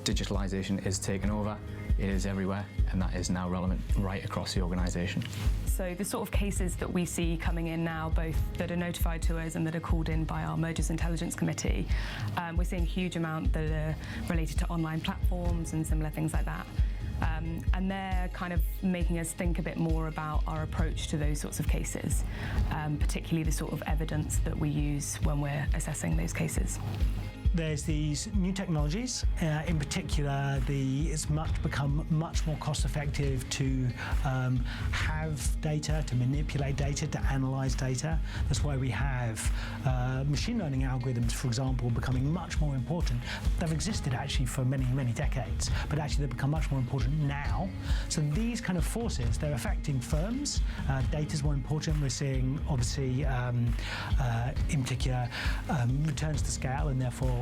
digitalisation is taking over, it is everywhere, and that is now relevant right across the organisation. So the sort of cases that we see coming in now, both that are notified to us and that are called in by our Mergers Intelligence Committee, we're seeing a huge amount that are related to online platforms and similar things like that. And they're kind of making us think a bit more about our approach to those sorts of cases, particularly the sort of evidence that we use when we're assessing those cases. There's these new technologies, in particular it's become much more cost effective to have data, to manipulate data, to analyse data. That's why we have machine learning algorithms, for example, becoming much more important. They've existed actually for many, many decades, but actually they've become much more important now. So these kind of forces, they're affecting firms. Data's more important. We're seeing, obviously, in particular, returns to scale and therefore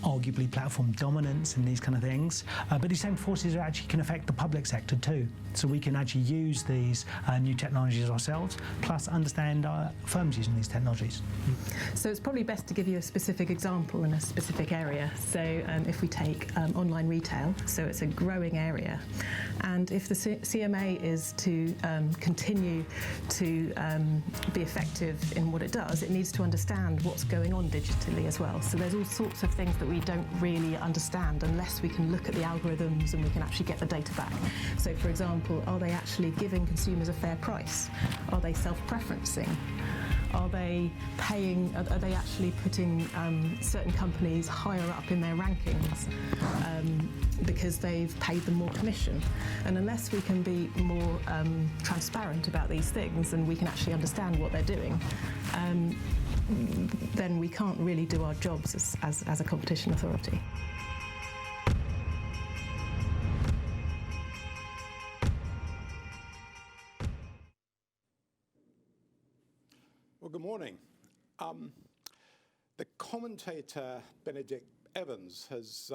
arguably platform dominance and these kind of things. But these same forces actually can affect the public sector too. So we can actually use these new technologies ourselves, plus understand firms using these technologies. So it's probably best to give you a specific example in a specific area. So if we take online retail, so it's a growing area. And if the CMA is to continue to be effective in what it does, it needs to understand what's going on digitally as well. So there's all sorts of things that we don't really understand unless we can look at the algorithms and we can actually get the data back. So for example, are they actually giving consumers a fair price? Are they self-preferencing? Are they paying, are they actually putting certain companies higher up in their rankings because they've paid them more commission? And unless we can be more transparent about these things and we can actually understand what they're doing, then we can't really do our jobs as a competition authority. Well, good morning. The commentator Benedict Evans has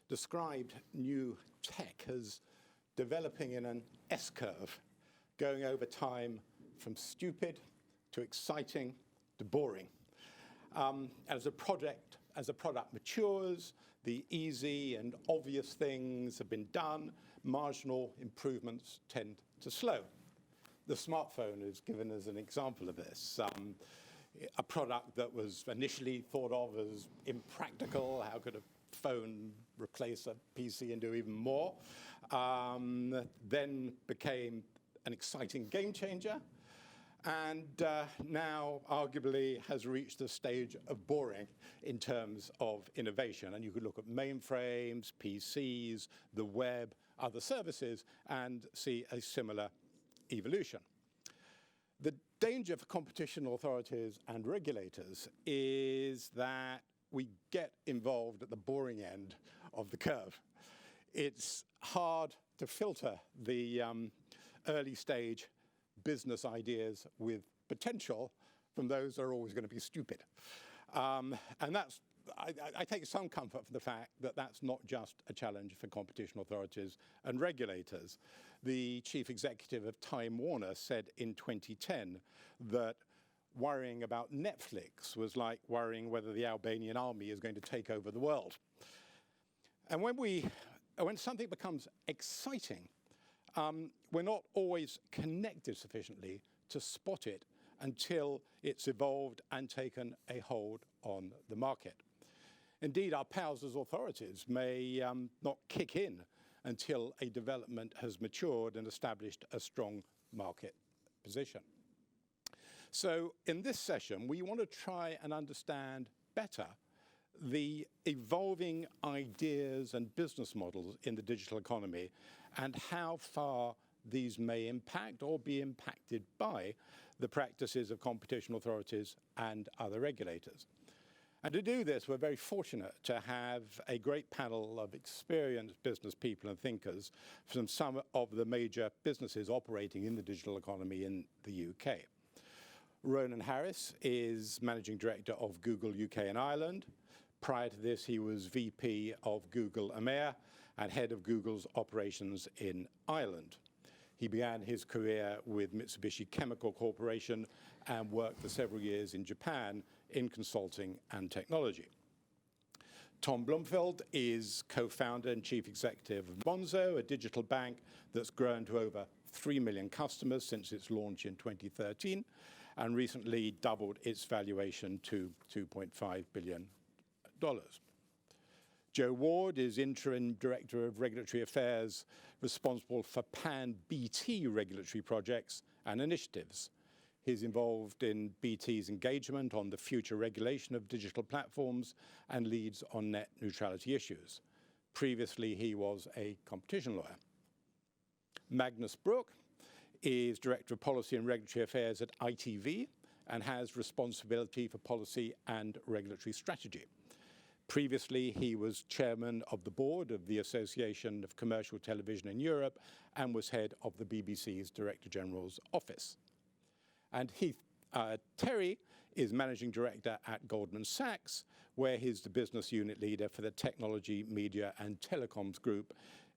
described new tech as developing in an S-curve, going over time from stupid to exciting to boring. As a product matures, the easy and obvious things have been done, marginal improvements tend to slow. The smartphone is given as an example of this. A product that was initially thought of as impractical, how could a phone replace a PC and do even more, then became an exciting game changer, and now arguably has reached the stage of boring in terms of innovation. And you could look at mainframes, PCs, the web, other services, and see a similar evolution. The danger for competition authorities and regulators is that we get involved at the boring end of the curve. It's hard to filter the early stage business ideas with potential from those that are always going to be stupid. And that's, I take some comfort from the fact that that's not just a challenge for competition authorities and regulators. The chief executive of Time Warner said in 2010 that worrying about Netflix was like worrying whether the Albanian army is going to take over the world. And when something becomes exciting, we're not always connected sufficiently to spot it until it's evolved and taken a hold on the market. Indeed, our powers as authorities may not kick in until a development has matured and established a strong market position. So in this session, we want to try and understand better the evolving ideas and business models in the digital economy and how far these may impact or be impacted by the practices of competition authorities and other regulators. And to do this, we're very fortunate to have a great panel of experienced business people and thinkers from some of the major businesses operating in the digital economy in the UK. Ronan Harris is Managing Director of Google UK and Ireland. Prior to this, he was VP of Google EMEA and head of Google's operations in Ireland. He began his career with Mitsubishi Chemical Corporation and worked for several years in Japan in consulting and technology. Tom Blomfield is co-founder and chief executive of Monzo, a digital bank that's grown to over 3 million customers since its launch in 2013 and recently doubled its valuation to $2.5 billion. Joe Ward is interim director of regulatory affairs, responsible for pan-BT regulatory projects and initiatives. He's involved in BT's engagement on the future regulation of digital platforms and leads on net neutrality issues. Previously, he was a competition lawyer. Magnus Brooke is Director of Policy and Regulatory Affairs at ITV and has responsibility for policy and regulatory strategy. Previously, he was chairman of the board of the Association of Commercial Television in Europe and was head of the BBC's Director General's office. And Heath Terry is managing director at Goldman Sachs, where he's the business unit leader for the technology, media, and telecoms group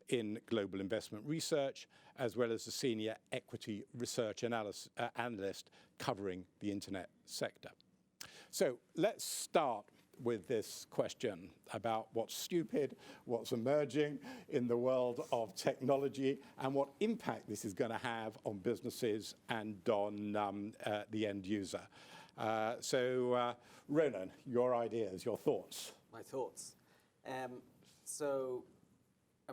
in global investment research, as well as the senior equity research analyst covering the internet sector. So let's start with this question about what's stupid, what's emerging in the world of technology, and what impact this is going to have on businesses and on the end user. Ronan, your ideas, your thoughts. My thoughts.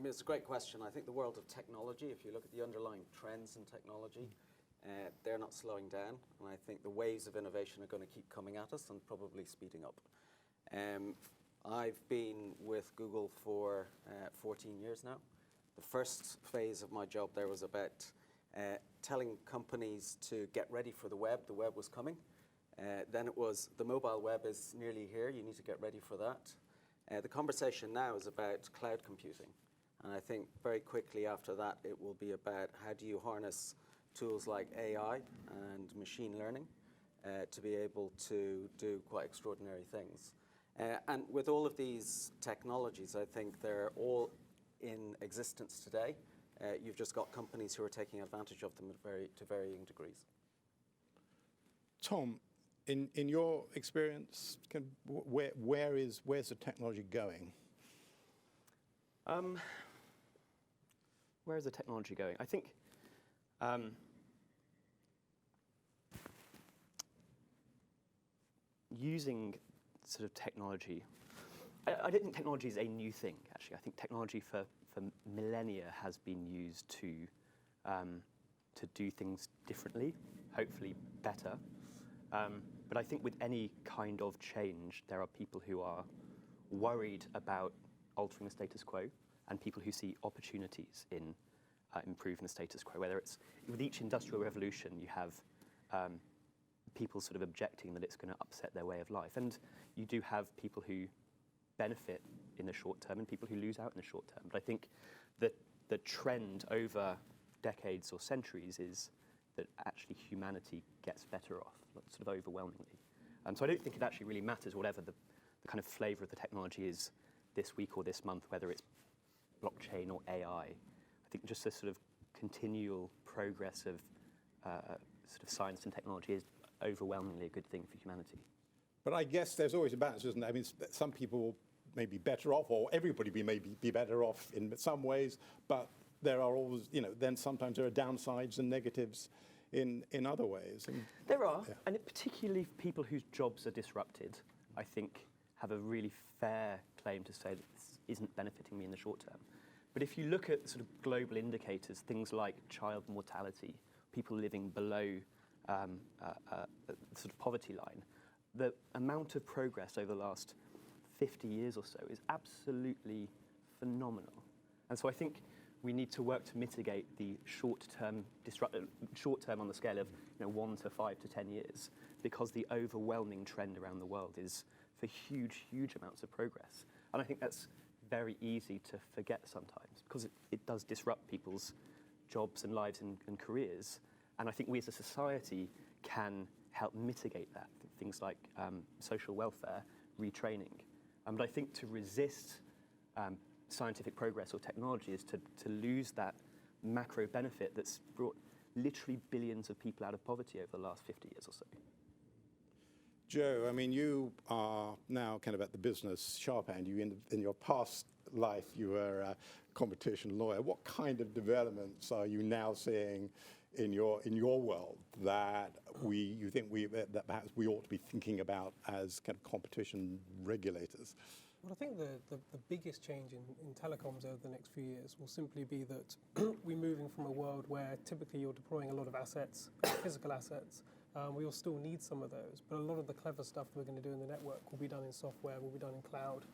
It's a great question. I think the world of technology, if you look at the underlying trends in technology, they're not slowing down. And I think the waves of innovation are going to keep coming at us and probably speeding up. I've been with Google for 14 years now. The first phase of my job there was about telling companies to get ready for the web. The web was coming. Then it was the mobile web is nearly here. You need to get ready for that. The conversation now is about cloud computing. And I think very quickly after that, it will be about how do you harness tools like AI and machine learning to be able to do quite extraordinary things. And with all of these technologies, I think they're all in existence today. You've just got companies who are taking advantage of them to varying degrees. Tom, in your experience, where's the technology going? Where is the technology going? I think using sort of technology, I don't think technology is a new thing, actually. I think technology for millennia has been used to do things differently, hopefully better. But I think with any kind of change, there are people who are worried about altering the status quo and people who see opportunities in improving the status quo. Whether it's with each industrial revolution, you have people sort of objecting that it's going to upset their way of life. And you do have people who benefit in the short term and people who lose out in the short term. But I think that the trend over decades or centuries is that actually humanity gets better off, sort of overwhelmingly. So I don't think it actually really matters whatever the kind of flavor of the technology is this week or this month, whether it's blockchain or AI. I think just a sort of continual progress of sort of science and technology is overwhelmingly a good thing for humanity. But I guess there's always a balance, isn't there? I mean, some people may be better off, or everybody may be better off in some ways, but there are always, then sometimes there are downsides and negatives in other ways. And there are, yeah. And particularly people whose jobs are disrupted, I think, have a really fair claim to say that this isn't benefiting me in the short term. But if you look at sort of global indicators, things like child mortality, people living below sort of poverty line, the amount of progress over the last 50 years or so is absolutely phenomenal. And so I think we need to work to mitigate the short-term on the scale of 1 to 5 to 10 years, because the overwhelming trend around the world is for huge, huge amounts of progress. And I think that's very easy to forget sometimes, because it does disrupt people's jobs and lives and careers. And I think we as a society can help mitigate that, things like social welfare, retraining. But I think to resist scientific progress or technology is to lose that macro benefit that's brought literally billions of people out of poverty over the last 50 years or so. Joe, I mean, you are now kind of at the business sharp end. In your past life, you were a competition lawyer. What kind of developments are you now seeing in your world that that perhaps we ought to be thinking about as kind of competition regulators? Well, I think the biggest change in telecoms over the next few years will simply be that we're moving from a world where typically you're deploying a lot of assets, physical assets. We will still need some of those, but a lot of the clever stuff that we're going to do in the network will be done in software, will be done in cloud.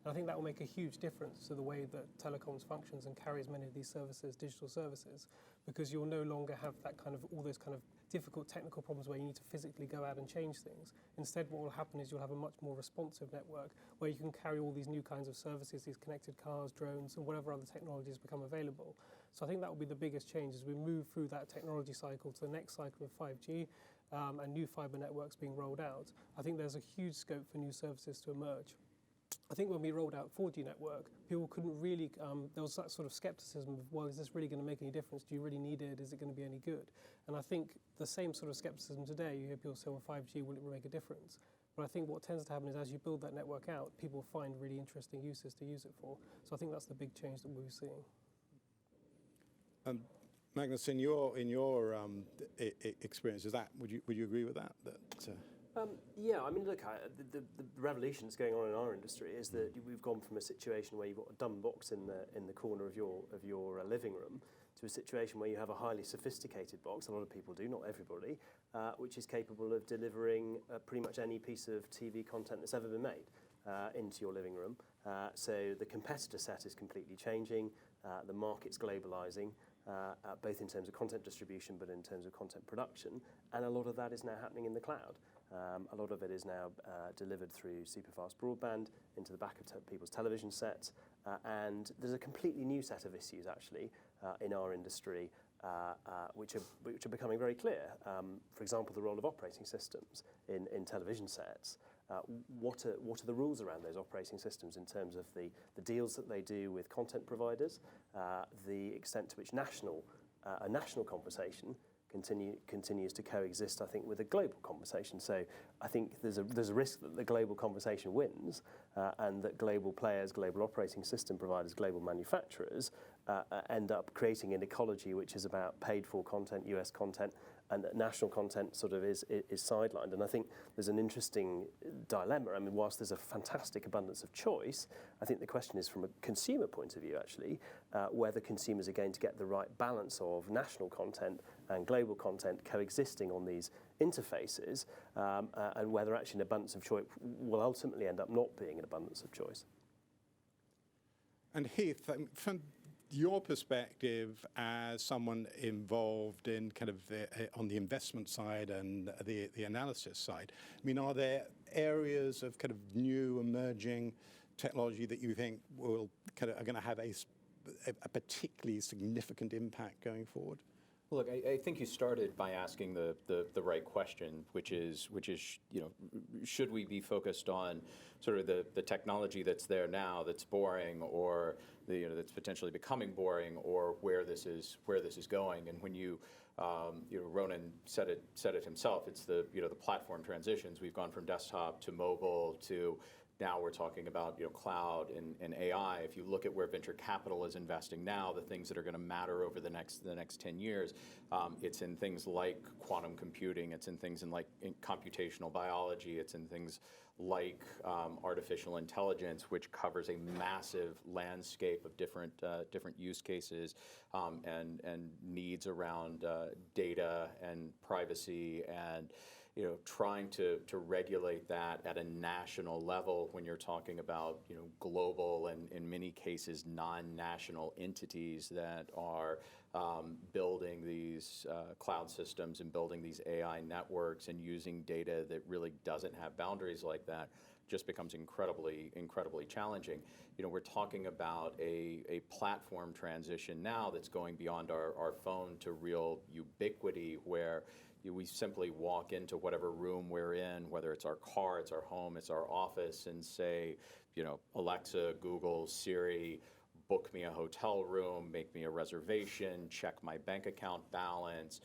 And I think that will make a huge difference to the way that telecoms functions and carries many of these services, digital services, because you'll no longer have that kind of all those kind of difficult technical problems where you need to physically go out and change things. Instead, what will happen is you'll have a much more responsive network where you can carry all these new kinds of services, these connected cars, drones, and whatever other technologies become available. So I think that will be the biggest change as we move through that technology cycle to the next cycle of 5G. And new fibre networks being rolled out, I think there's a huge scope for new services to emerge. I think when we rolled out 4G network, people couldn't really, there was that sort of skepticism of, well, is this really going to make any difference? Do you really need it? Is it going to be any good? And I think the same sort of skepticism today, you hear people say, well, 5G, will it make a difference? But I think what tends to happen is as you build that network out, people find really interesting uses to use it for. So I think that's the big change that we'll be seeing. Magnus, in your experience, would you agree with that? Yeah, I mean, look, the revolution that's going on in our industry is that we've gone from a situation where you've got a dumb box in the corner of your living room to a situation where you have a highly sophisticated box. A lot of people do, not everybody, which is capable of delivering pretty much any piece of TV content that's ever been made into your living room. So the competitor set is completely changing. The market's globalizing. Both in terms of content distribution, but in terms of content production, and a lot of that is now happening in the cloud. A lot of it is now delivered through superfast broadband into the back of people's television sets, and there's a completely new set of issues actually in our industry which are becoming very clear. For example, the role of operating systems in television sets. What are the rules around those operating systems in terms of the deals that they do with content providers, the extent to which a national conversation continues to coexist, I think, with a global conversation. So I think there's a risk that the global conversation wins and that global players, global operating system providers, global manufacturers end up creating an ecology which is about paid-for content, US content, and that national content sort of is sidelined. And I think there's an interesting dilemma. I mean, whilst there's a fantastic abundance of choice, I think the question is from a consumer point of view, actually, whether consumers are going to get the right balance of national content and global content coexisting on these interfaces, and whether actually an abundance of choice will ultimately end up not being an abundance of choice. And Heath, from your perspective as someone involved in kind of on the investment side and the analysis side, I mean, are there areas of kind of new emerging technology that you think are going to have a particularly significant impact going forward? Well, look, I think you started by asking the right question, which is should we be focused on sort of the technology that's there now that's boring, or that's potentially becoming boring, or where this is going? And when Ronan said it himself, it's the platform transitions. We've gone from desktop to mobile to now we're talking about cloud and AI. If you look at where venture capital is investing now, the things that are going to matter over the next 10 years, it's in things like quantum computing, it's in things in computational biology, it's in things like artificial intelligence, which covers a massive landscape of different use cases and needs around data and privacy and trying to regulate that at a national level when you're talking about global and in many cases non-national entities that are building these cloud systems and building these AI networks and using data that really doesn't have boundaries like that just becomes incredibly challenging. We're talking about a platform transition now that's going beyond our phone to real ubiquity, where we simply walk into whatever room we're in, whether it's our car, it's our home, it's our office, and say, Alexa, Google, Siri, book me a hotel room, make me a reservation, check my bank account balance,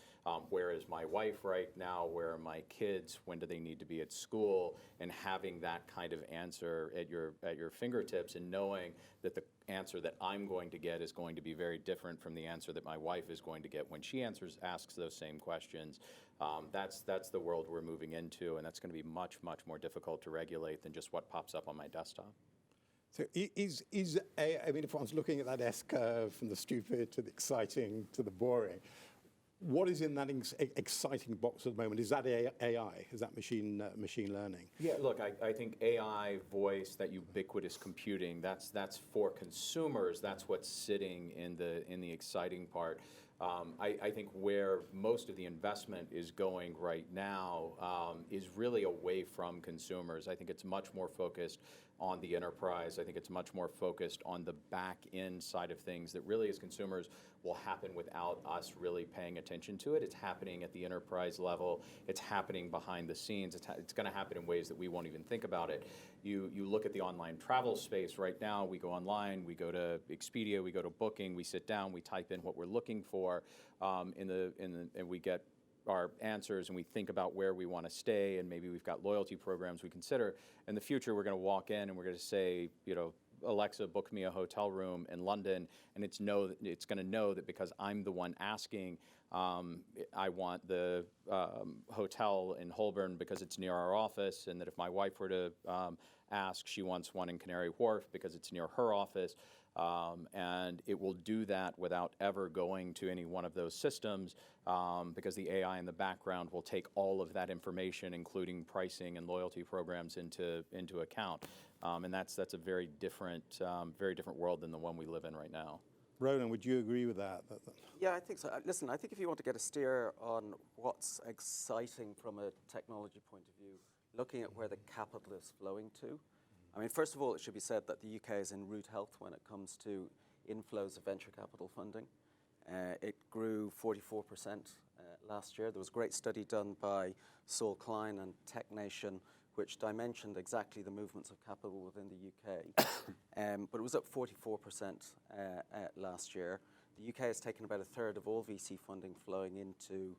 where is my wife right now, where are my kids, when do they need to be at school, and having that kind of answer at your fingertips, and knowing that the answer that I'm going to get is going to be very different from the answer that my wife is going to get when she asks those same questions. That's the world we're moving into, and that's going to be much, much more difficult to regulate than just what pops up on my desktop. So I mean, if one's looking at that S-curve from the stupid to the exciting to the boring, what is in that exciting box at the moment? Is that AI? Is that machine learning? Yeah, look, I think AI, voice, that ubiquitous computing, that's for consumers. That's what's sitting in the exciting part. I think where most of the investment is going right now is really away from consumers. I think it's much more focused on the enterprise. I think it's much more focused on the back end side of things that really, as consumers, will happen without us really paying attention to it. It's happening at the enterprise level. It's happening behind the scenes. It's going to happen in ways that we won't even think about it. You look at the online travel space right now. We go online, we go to Expedia, we go to Booking, we sit down, we type in what we're looking for, and we get our answers, and we think about where we want to stay, and maybe we've got loyalty programs we consider. In the future, we're going to walk in and we're going to say, Alexa, book me a hotel room in London, and it's going to know that because I'm the one asking, I want the hotel in Holborn because it's near our office, and that if my wife were to ask, she wants one in Canary Wharf because it's near her office. And it will do that without ever going to any one of those systems, because the AI in the background will take all of that information, including pricing and loyalty programs, into account. And that's a very different world than the one we live in right now. Ronan, would you agree with that? Yeah, I think so. Listen, I think if you want to get a steer on what's exciting from a technology point of view, looking at where the capital is flowing to. I mean, first of all, it should be said that the UK is in rude health when it comes to inflows of venture capital funding. It grew 44% last year. There was a great study done by Saul Klein and Tech Nation, which dimensioned exactly the movements of capital within the UK. But it was up 44% last year. The UK has taken about a third of all VC funding flowing into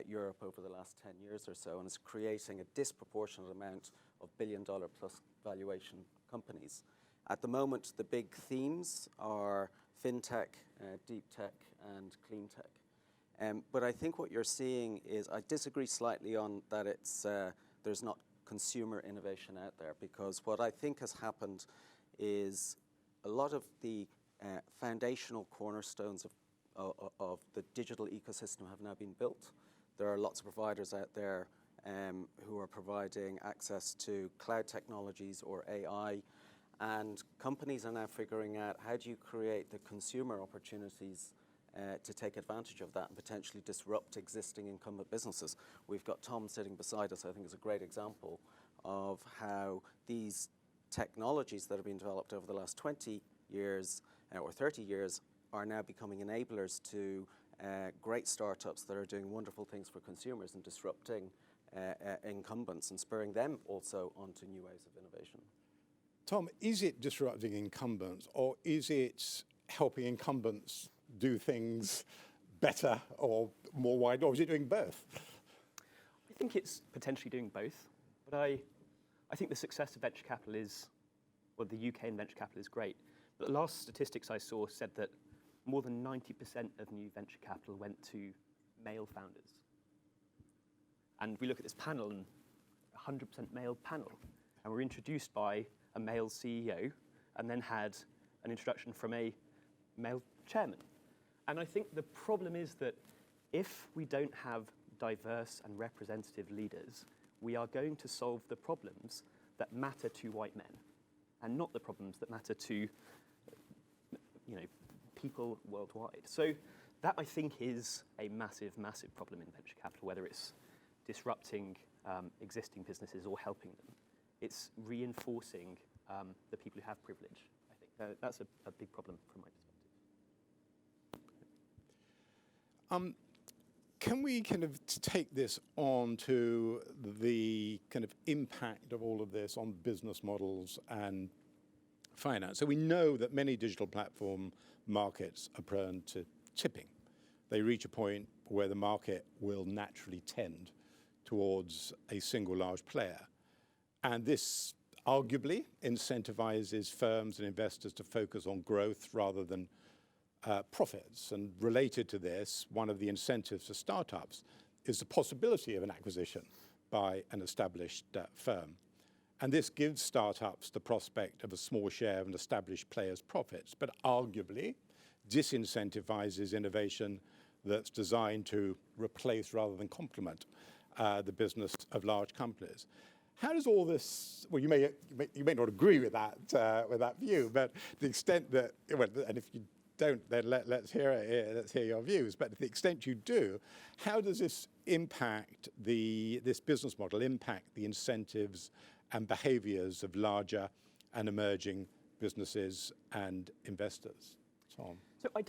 Europe over the last 10 years or so, and is creating a disproportionate amount of billion-dollar plus valuation companies. At the moment, the big themes are fintech, deep tech, and clean tech. But I think what you're seeing is, I disagree slightly on that there's not consumer innovation out there, because what I think has happened is a lot of the foundational cornerstones of the digital ecosystem have now been built. There are lots of providers out there who are providing access to cloud technologies or AI, and companies are now figuring out how do you create the consumer opportunities to take advantage of that and potentially disrupt existing incumbent businesses. We've got Tom sitting beside us, I think is a great example of how these technologies that have been developed over the last 20 years or 30 years are now becoming enablers to great startups that are doing wonderful things for consumers and disrupting incumbents and spurring them also onto new ways of innovation. Tom, is it disrupting incumbents, or is it helping incumbents do things better or more wide, or is it doing both? I think it's potentially doing both, but I think the success of venture capital the UK in venture capital is great. But the last statistics I saw said that more than 90% of new venture capital went to male founders. And we look at this panel, and 100% male panel, and we're introduced by a male CEO, and then had an introduction from a male chairman. And I think the problem is that if we don't have diverse and representative leaders, we are going to solve the problems that matter to white men, and not the problems that matter to people worldwide. So that, I think, is a massive, massive problem in venture capital, whether it's disrupting existing businesses or helping them. It's reinforcing the people who have privilege, I think. That's a big problem from my perspective. Can we kind of take this on to the kind of impact of all of this on business models and finance. So we know that many digital platform markets are prone to tipping. They reach a point where the market will naturally tend towards a single large player. And this arguably incentivizes firms and investors to focus on growth rather than profits. And related to this, one of the incentives for startups is the possibility of an acquisition by an established firm. And this gives startups the prospect of a small share of an established player's profits, but arguably disincentivizes innovation that's designed to replace rather than complement the business of large companies. How does all this? Well, you may not agree with that view, but the extent that, well, and if you don't, then let's hear your views. But to the extent you do, how does this impact this business model impact the incentives and behaviours of larger and emerging businesses and investors? Tom. So I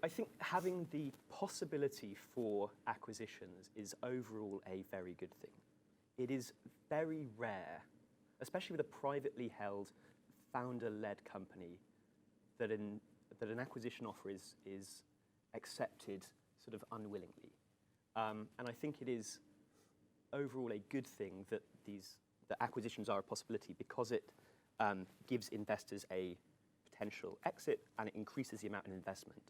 think having the possibility for acquisitions is overall a very good thing. It is very rare, especially with a privately held, founder-led company, that an acquisition offer is accepted sort of unwillingly. And I think it is overall a good thing that that acquisitions are a possibility, because it gives investors a potential exit, and it increases the amount of investment.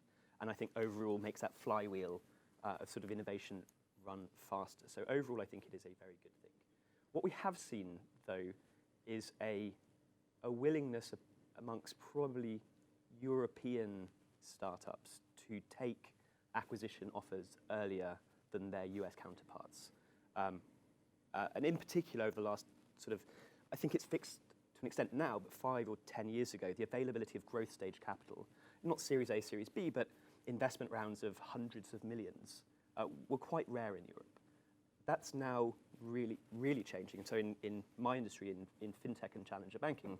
And I think overall makes that flywheel of sort of innovation run faster. So overall, I think it is a very good thing. What we have seen, though, is a willingness amongst probably European startups to take acquisition offers earlier than their US counterparts. And in particular, over the last sort of, I think it's fixed to an extent now, but 5 or 10 years ago, the availability of growth stage capital, not Series A, Series B, but investment rounds of hundreds of millions, were quite rare in Europe. That's now really, really changing. And so in my industry, in fintech and challenger banking,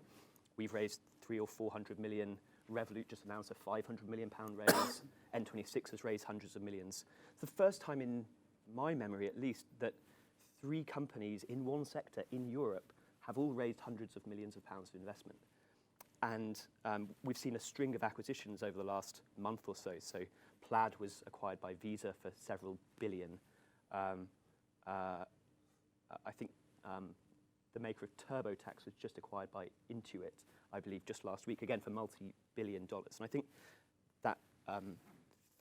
we've raised 300 or 400 million. Revolut just announced a £500 million raise. N26 has raised hundreds of millions. It's the first time in my memory, at least, that 3 companies in one sector in Europe have all raised hundreds of millions of pounds of investment. And we've seen a string of acquisitions over the last month or so. So Plaid was acquired by Visa for several billion. I think the maker of TurboTax was just acquired by Intuit, I believe, just last week, again for multi-billion dollars. And I think that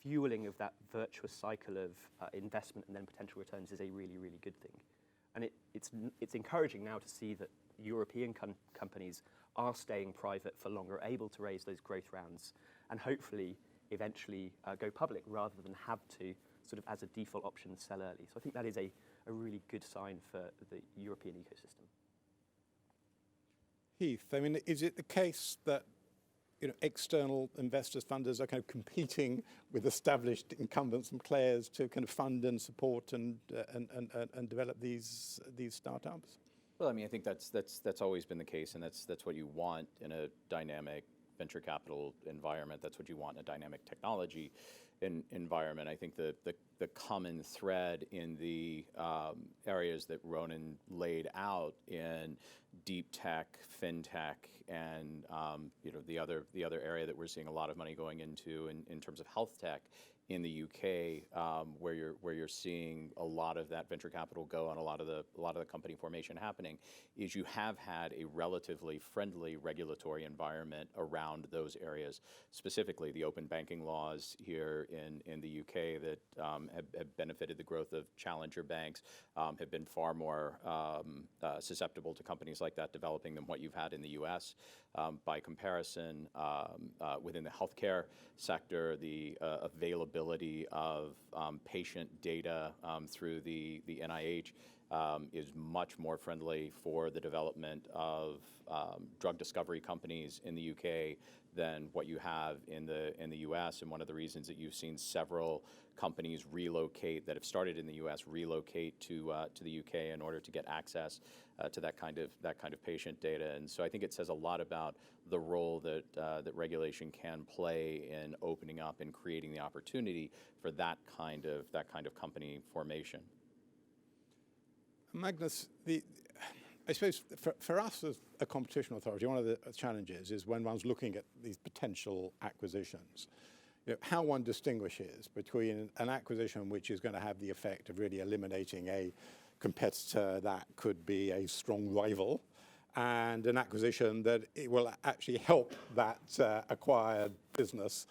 fueling of that virtuous cycle of investment and then potential returns is a really, really good thing. And it's encouraging now to see that European companies are staying private for longer, able to raise those growth rounds, and hopefully eventually go public rather than have to sort of as a default option sell early. So I think that is a really good sign for the European ecosystem. Heath, I mean, is it the case that external investors, funders are kind of competing with established incumbents and players to kind of fund and support and develop these startups? Well, I mean, I think that's always been the case, and that's what you want in a dynamic venture capital environment. That's what you want in a dynamic technology environment. I think the common thread in the areas that Ronan laid out in deep tech, fintech, and the other area that we're seeing a lot of money going into in terms of health tech in the UK, where you're seeing a lot of that venture capital go and a lot of the company formation happening, is you have had a relatively friendly regulatory environment around those areas. Specifically, the open banking laws here in the UK that have benefited the growth of challenger banks have been far more susceptible to companies like that developing than what you've had in the US. By comparison, within the healthcare sector, the availability of patient data through the NIH is much more friendly for the development of drug discovery companies in the UK than what you have in the US. And one of the reasons that you've seen several companies relocate that have started in the US relocate to the UK in order to get access to that kind of patient data. And so I think it says a lot about the role that regulation can play in opening up and creating the opportunity for that kind of company formation. Magnus, I suppose for us as a competition authority, one of the challenges is when one's looking at these potential acquisitions, how one distinguishes between an acquisition which is going to have the effect of really eliminating a competitor that could be a strong rival, and an acquisition that it will actually help that acquired business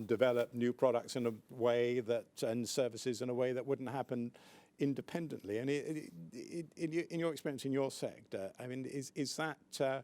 develop new products in a way that, and services in a way that wouldn't happen independently. And in your experience in your sector, I mean, is that,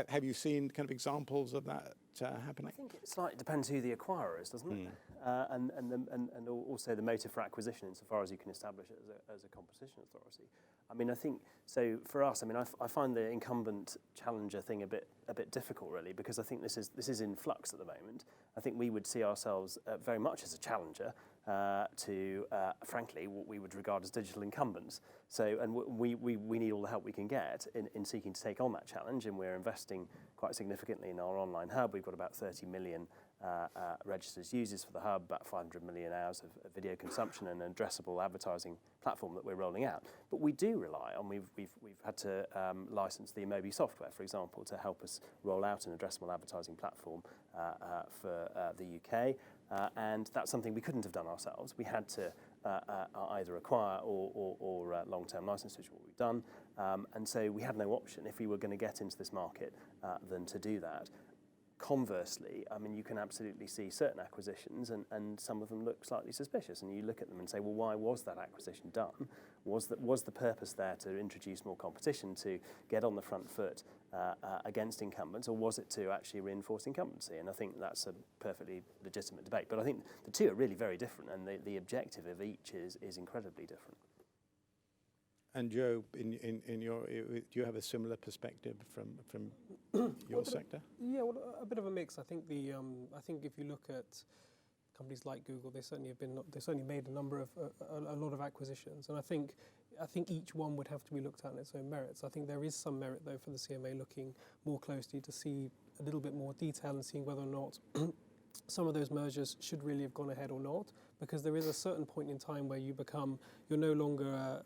have you seen kind of examples of that happening? I think it slightly depends who the acquirer is, doesn't it? And also the motive for acquisition, insofar as you can establish it as a competition authority. I mean, I think, so for us, I mean, I find the incumbent challenger thing a bit difficult, really, because I think this is in flux at the moment. I think we would see ourselves very much as a challenger to, frankly, what we would regard as digital incumbents. So, and we need all the help we can get in seeking to take on that challenge, and we're investing quite significantly in our online hub. We've got about 30 million registered users for the hub, about 500 million hours of video consumption, and an addressable advertising platform that we're rolling out. But we do rely on, we've had to license the Amobi software, for example, to help us roll out an addressable advertising platform for the UK. And that's something we couldn't have done ourselves. We had to either acquire or long-term license, which is what we've done. And so we had no option, if we were going to get into this market, than to do that. Conversely, I mean, you can absolutely see certain acquisitions, and some of them look slightly suspicious, and you look at them and say, well, why was that acquisition done? Was the purpose there to introduce more competition, to get on the front foot against incumbents, or was it to actually reinforce incumbency? And I think that's a perfectly legitimate debate. But I think the two are really very different, and the objective of each is incredibly different. And Joe, in your, do you have a similar perspective from your sector? Yeah, well, a bit of a mix. I think I think if you look at companies like Google, they certainly made a number of a lot of acquisitions, and I think each one would have to be looked at on its own merits. I think there is some merit though for the CMA looking more closely to see a little bit more detail and seeing whether or not some of those mergers should really have gone ahead or not, because there is a certain point in time where you're no longer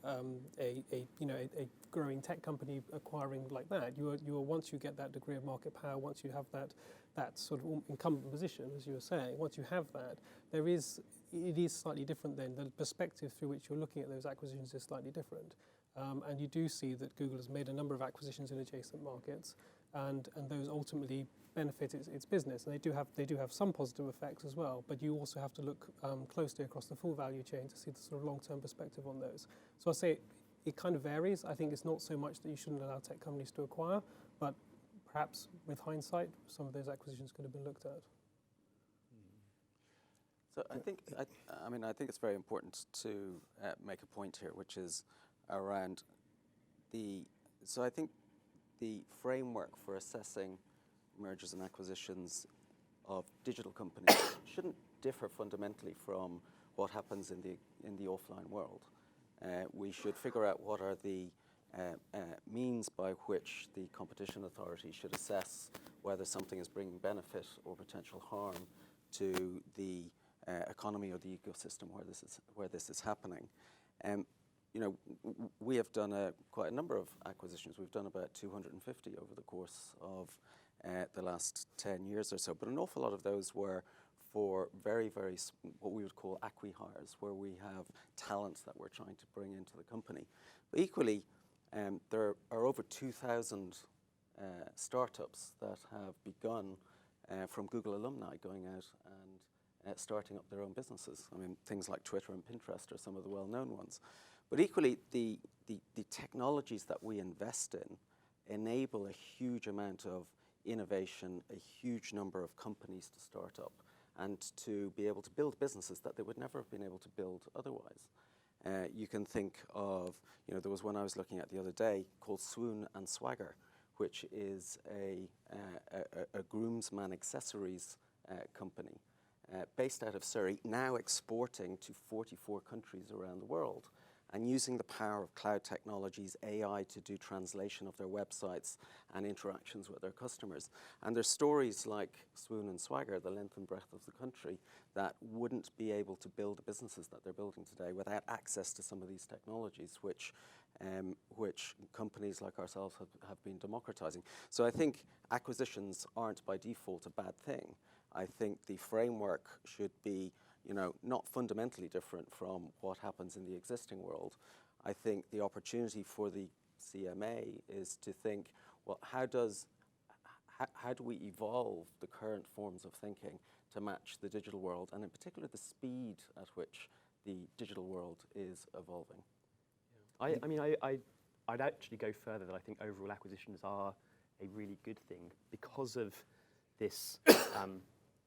a growing tech company acquiring like that. You're once you get that degree of market power, once you have that sort of incumbent position, as you were saying, once you have that, it is slightly different then. The perspective through which you're looking at those acquisitions is slightly different. And you do see that Google has made a number of acquisitions in adjacent markets, and those ultimately benefit its business, and they do have some positive effects as well. But you also have to look closely across the full value chain to see the sort of long-term perspective on those. So I say it kind of varies. I think it's not so much that you shouldn't allow tech companies to acquire, but perhaps with hindsight, some of those acquisitions could have been looked at. So I think it's very important to make a point here, which is around so I think the framework for assessing mergers and acquisitions of digital companies shouldn't differ fundamentally from what happens in the offline world. We should figure out what are the means by which the competition authority should assess whether something is bringing benefit or potential harm to the economy or the ecosystem where this is happening. We have done quite a number of acquisitions. We've done about 250 over the course of the last 10 years or so, but an awful lot of those were for very, very, what we would call acqui-hires, where we have talent that we're trying to bring into the company. But equally, there are over 2,000 startups that have begun from Google alumni going out and starting up their own businesses. I mean, things like Twitter and Pinterest are some of the well-known ones. But equally, the technologies that we invest in enable a huge amount of innovation, a huge number of companies to start up, and to be able to build businesses that they would never have been able to build otherwise. You can think of, there was one I was looking at the other day called Swoon and Swagger, which is a groomsman accessories company based out of Surrey, now exporting to 44 countries around the world. and using the power of cloud technologies, AI, to do translation of their websites and interactions with their customers. And there's stories like Swoon and Swagger, the length and breadth of the country, that wouldn't be able to build the businesses that they're building today without access to some of these technologies, which companies like ourselves have been democratizing. So I think acquisitions aren't by default a bad thing. I think the framework should be, not fundamentally different from what happens in the existing world. I think the opportunity for the CMA is to think, well, how do we evolve the current forms of thinking to match the digital world, and in particular the speed at which the digital world is evolving? I'd actually go further that I think overall acquisitions are a really good thing because of this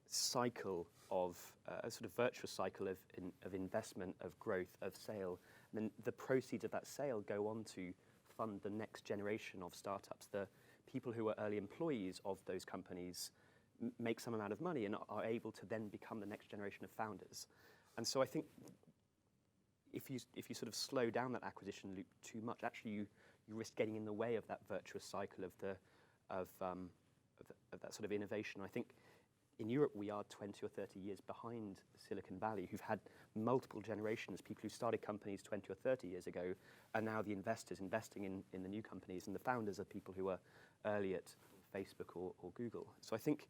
cycle of a sort of virtuous cycle of investment, of growth, of sale. And then the proceeds of that sale go on to fund the next generation of startups. The people who are early employees of those companies make some amount of money and are able to then become the next generation of founders. And so I think if you sort of slow down that acquisition loop too much, actually you risk getting in the way of that virtuous cycle of that sort of innovation. I think in Europe we are 20 or 30 years behind Silicon Valley, who've had multiple generations. People who started companies 20 or 30 years ago are now the investors investing in the new companies, and the founders are people who were early at Facebook or Google. So I think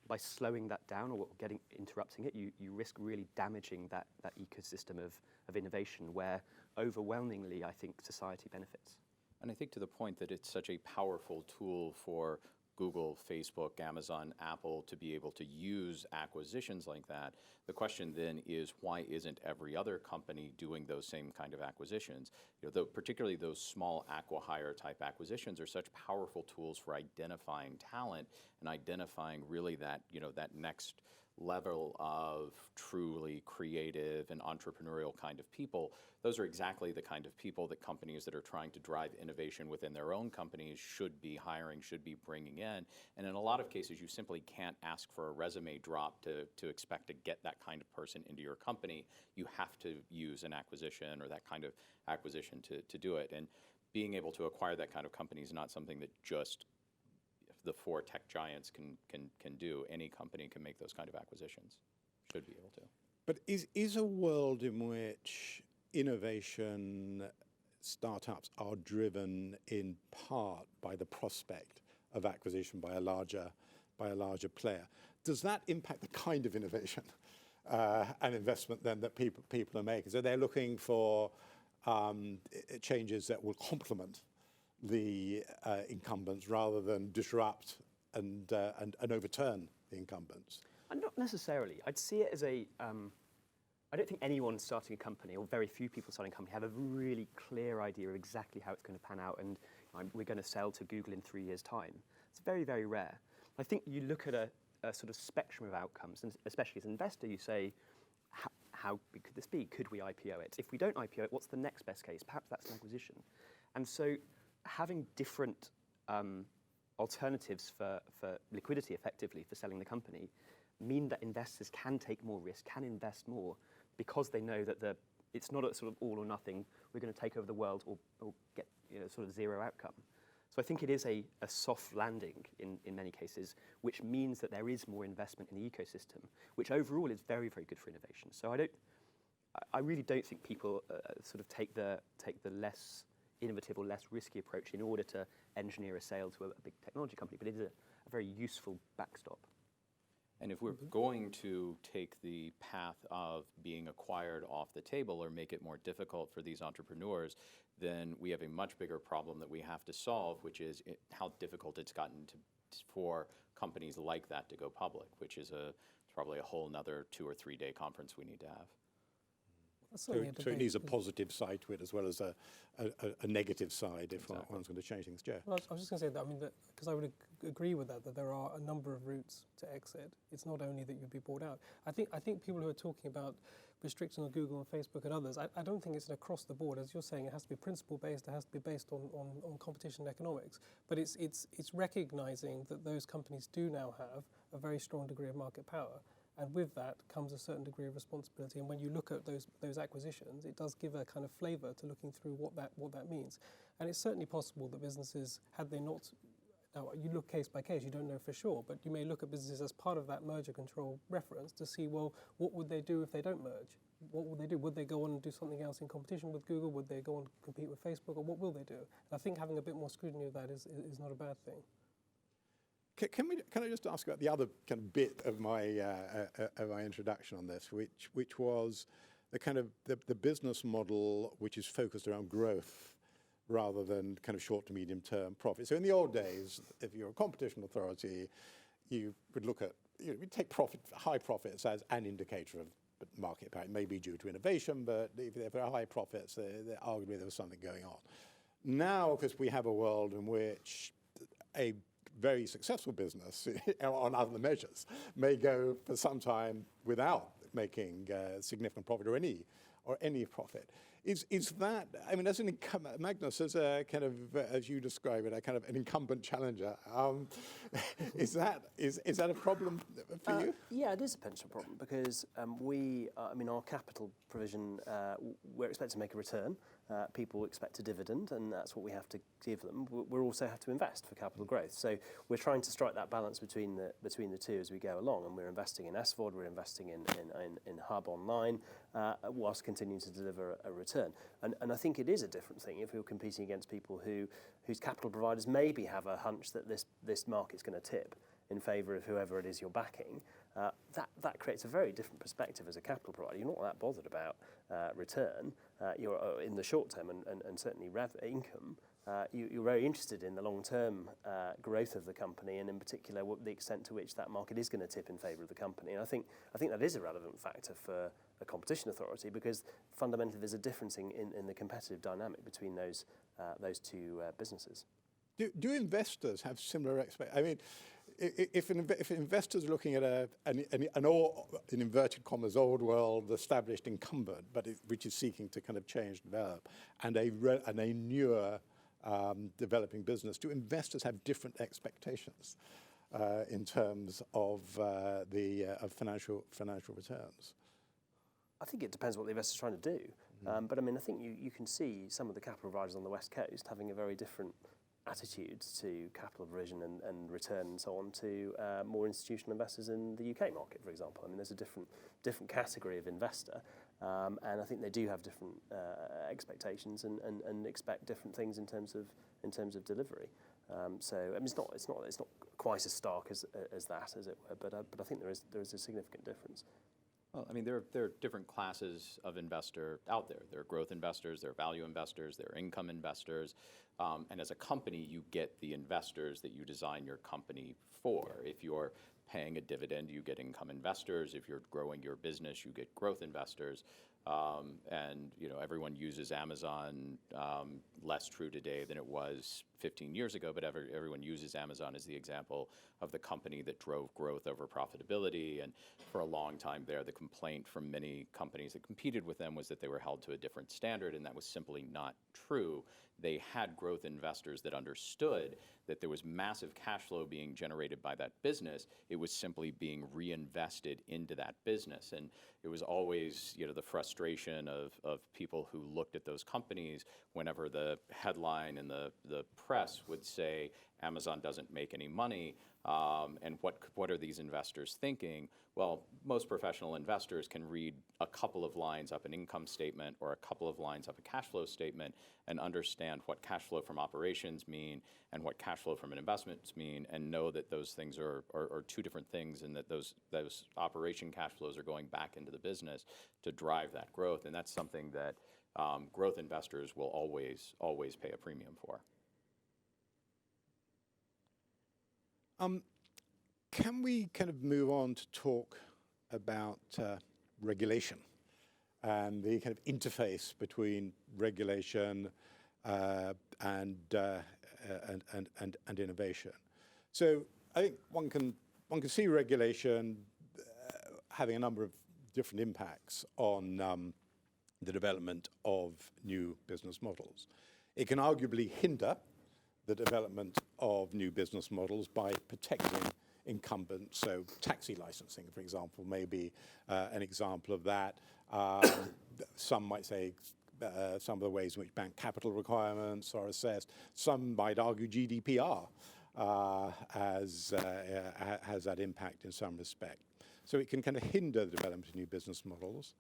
by slowing that down or interrupting it, you risk really damaging that ecosystem of innovation where overwhelmingly I think society benefits. And I think to the point that it's such a powerful tool for Google, Facebook, Amazon, Apple to be able to use acquisitions like that, the question then is, why isn't every other company doing those same kind of acquisitions? Particularly those small acqui-hire type acquisitions are such powerful tools for identifying talent and identifying really that next level of truly creative and entrepreneurial kind of people. Those are exactly the kind of people that companies that are trying to drive innovation within their own companies should be hiring, should be bringing in. And in a lot of cases, you simply can't ask for a resume drop to expect to get that kind of person into your company. You have to use an acquisition or that kind of acquisition to do it. And being able to acquire that kind of company is not something that just the four tech giants can do. Any company can make those kind of acquisitions, should be able to. But is a world in which innovation startups are driven in part by the prospect of acquisition by a larger player, does that impact the kind of innovation and investment then that people are making? So they're looking for changes that will complement the incumbents rather than disrupt and overturn the incumbents? And not necessarily. I'd see it as I don't think anyone starting a company, or very few people starting a company, have a really clear idea of exactly how it's going to pan out and we're going to sell to Google in 3 years' time. It's very, very rare. I think you look at a sort of spectrum of outcomes, and especially as an investor, you say, how big could this be? Could we IPO it? If we don't IPO it, what's the next best case? Perhaps that's an acquisition. And so having different alternatives for liquidity, effectively, for selling the company, mean that investors can take more risk, can invest more, because they know that it's not a sort of all or nothing, we're going to take over the world or get sort of zero outcome. So I think it is a soft landing in many cases, which means that there is more investment in the ecosystem, which overall is very, very good for innovation. So I really don't think people sort of take the less innovative or less risky approach in order to engineer a sale to a big technology company, but it is a very useful backstop. And if we're going to take the path of being acquired off the table or make it more difficult for these entrepreneurs, then we have a much bigger problem that we have to solve, which is how difficult it's gotten for companies like that to go public, which is probably a whole nother 2 or 3 day conference we need to have. So it needs a positive side to it as well as a negative side if one's going to change things. Jeff? Well, I was just going to say that, because I would agree with that there are a number of routes to exit. It's not only that you'd be bought out. I think people who are talking about restricting on Google and Facebook and others, I don't think it's an across the board. As you're saying, it has to be principle based, it has to be based on competition and economics. But it's recognizing that those companies do now have a very strong degree of market power. And with that comes a certain degree of responsibility. And when you look at those acquisitions, it does give a kind of flavour to looking through what that means. And it's certainly possible that businesses, had they not, now you look case by case, you don't know for sure, but you may look at businesses as part of that merger control reference to see, well, what would they do if they don't merge? What would they do? Would they go on and do something else in competition with Google? Would they go on and compete with Facebook? Or what will they do? And I think having a bit more scrutiny of that is not a bad thing. Can I just ask about the other kind of bit of my introduction on this, which was the kind of the business model which is focused around growth rather than kind of short to medium term profit. So in the old days, if you're a competition authority, you would look at, you'd take high profits as an indicator of market power. It may be due to innovation, but if there are high profits, arguably there was something going on. Now, because we have a world in which a very successful business on other measures may go for some time without making significant profit or any profit. Is that, I mean, as an Magnus, as a kind of, as you describe it, a kind of an incumbent challenger, is that a problem for you? Yeah, it is a potential problem because our capital provision, we're expected to make a return. People expect a dividend, and that's what we have to give them. We also have to invest for capital growth. So we're trying to strike that balance between the two as we go along, and we're investing in SVOD, we're investing in Hub Online, whilst continuing to deliver a return. And I think it is a different thing if you're competing against people whose capital providers maybe have a hunch that this market's going to tip in favour of whoever it is you're backing. That creates a very different perspective as a capital provider. You're not that bothered about return. You're in the short term and certainly income. You're very interested in the long-term growth of the company, and in particular the extent to which that market is going to tip in favour of the company. And I think that is a relevant factor for a competition authority, because fundamentally there's a difference in the competitive dynamic between those two businesses. Do investors have similar expectations? I mean, if an investor's looking at an inverted commas old world established incumbent, but which is seeking to kind of change, develop, and a newer developing business, do investors have different expectations in terms of of financial returns? I think it depends what the investor's trying to do. But I mean, I think you can see some of the capital providers on the West Coast having a very different attitudes to capital provision and return and so on to more institutional investors in the UK market, for example. I mean, there's a different category of investor, and I think they do have different expectations and expect different things in terms of delivery. So I mean, it's not quite as stark as that, as it were, but I think there is a significant difference. Well, I mean, there are different classes of investor out there. There are growth investors, there are value investors, there are income investors. And as a company, you get the investors that you design your company for. If you're paying a dividend, you get income investors. If you're growing your business, you get growth investors. And everyone uses Amazon, less true today than it was 15 years ago, but everyone uses Amazon as the example of the company that drove growth over profitability. And for a long time there, the complaint from many companies that competed with them was that they were held to a different standard, and that was simply not true. They had growth investors that understood that there was massive cash flow being generated by that business. It was simply being reinvested into that business. And it was always, the frustration of people who looked at those companies whenever the headline in the press would say, Amazon doesn't make any money, and what are these investors thinking? Well, most professional investors can read a couple of lines up an income statement or a couple of lines up a cash flow statement and understand what cash flow from operations mean and what cash flow from an investments mean, and know that those things are two different things, and that those operation cash flows are going back into the business to drive that growth. And that's something that growth investors will always pay a premium for. Can we kind of move on to talk about regulation and the kind of interface between regulation and innovation? So I think one can see regulation having a number of different impacts on the development of new business models. It can arguably hinder the development of new business models by protecting incumbents. So taxi licensing, for example, may be an example of that. Some might say some of the ways in which bank capital requirements are assessed. Some might argue GDPR has that impact in some respect. So it can kind of hinder the development of new business models.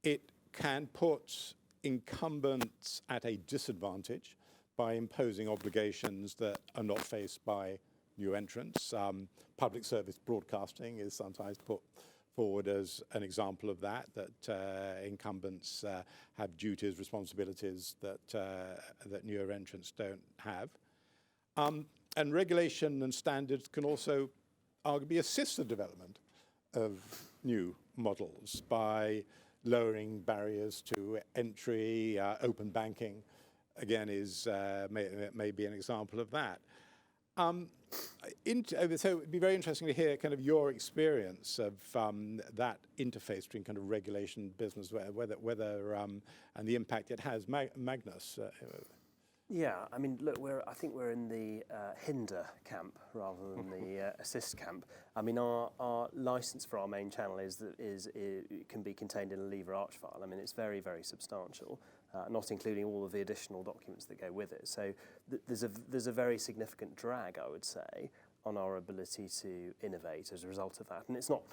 It can put incumbents at a disadvantage by imposing obligations that are not faced by new entrants. Public service broadcasting is sometimes put forward as an example of that incumbents have duties, responsibilities that newer entrants don't have. And regulation and standards can also arguably assist the development of new models by lowering barriers to entry. Open banking, again, may be an example of that. So it'd be very interesting to hear kind of your experience of that interface between kind of regulation and business, whether and the impact it has. Magnus. Yeah, I mean, look, I think we're in the hinder camp rather than the assist camp. I mean, our license for our main channel it can be contained in a lever arch file. I mean, it's very, very substantial, not including all of the additional documents that go with it. So there's a very significant drag, I would say, on our ability to innovate as a result of that. And it's not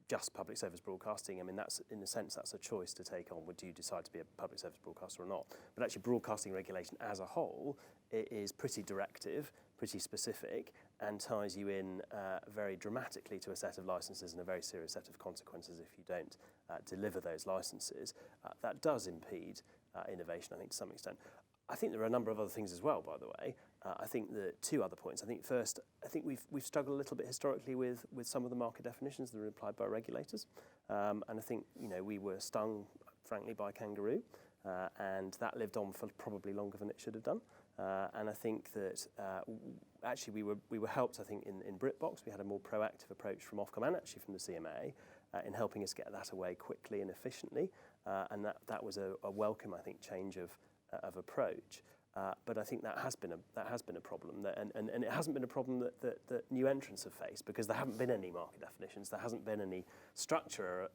just public service broadcasting. I mean, that's, in a sense, that's a choice to take on. Would you decide to be a public service broadcaster or not? But actually, broadcasting regulation as a whole is pretty directive, pretty specific, and ties you in very dramatically to a set of licenses and a very serious set of consequences if you don't deliver those licenses. That does impede innovation, I think, to some extent. I think there are a number of other things as well, by the way. I think the two other points. I think first, I think we've struggled a little bit historically with some of the market definitions that are applied by regulators. And I think, we were stung, frankly, by kangaroo, and that lived on for probably longer than it should have done. And I think that actually we were helped, I think, in BritBox. We had a more proactive approach from Ofcom and actually from the CMA in helping us get that away quickly and efficiently. And that was a welcome, I think, change of approach. But I think that has been a problem, and it hasn't been a problem that new entrants have faced, because there haven't been any market definitions, there hasn't been any structure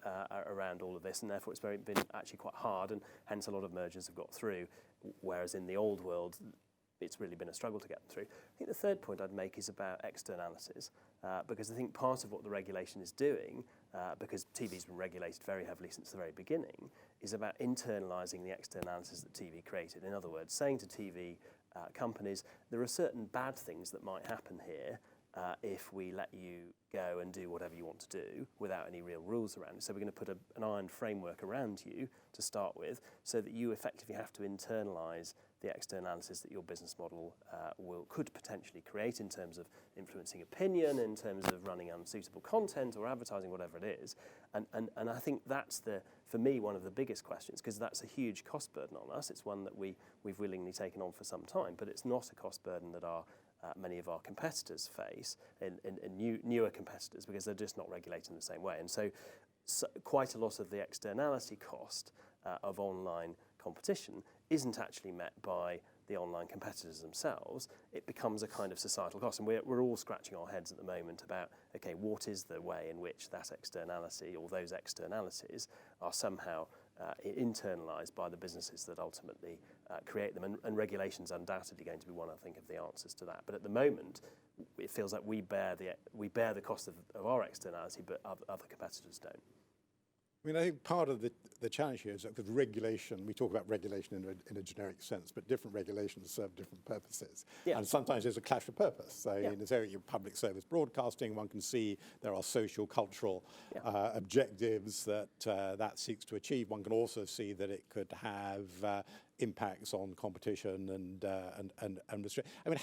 around all of this, and therefore it's been actually quite hard, and hence a lot of mergers have got through, whereas in the old world it's really been a struggle to get them through. I think the third point I'd make is about externalities, because I think part of what the regulation is doing, because TV's been regulated very heavily since the very beginning, is about internalising the externalities that TV created. In other words, saying to TV companies, there are certain bad things that might happen here if we let you go and do whatever you want to do without any real rules around it. So we're going to put an iron framework around you to start with, so that you effectively have to internalise the externalities that your business model could potentially create in terms of influencing opinion, in terms of running unsuitable content or advertising, whatever it is. And I think that's for me, one of the biggest questions, because that's a huge cost burden on us. It's one that we've willingly taken on for some time, but it's not a cost burden that many of our competitors face, and newer competitors, because they're just not regulated in the same way. And so quite a lot of the externality cost of online competition isn't actually met by the online competitors themselves. It becomes a kind of societal cost, and we're all scratching our heads at the moment about, okay, what is the way in which that externality or those externalities are somehow internalised by the businesses that ultimately create them, and regulation's undoubtedly going to be one, I think, of the answers to that. But at the moment, it feels like we bear the cost of our externality, but other competitors don't. I mean, I think part of the challenge here is that with regulation, we talk about regulation in a generic sense, but different regulations serve different purposes. Yeah. And sometimes there's a clash of purpose. So in this area of public service broadcasting, one can see there are social, cultural objectives that seeks to achieve. One can also see that it could have impacts on competition and restrict. I mean,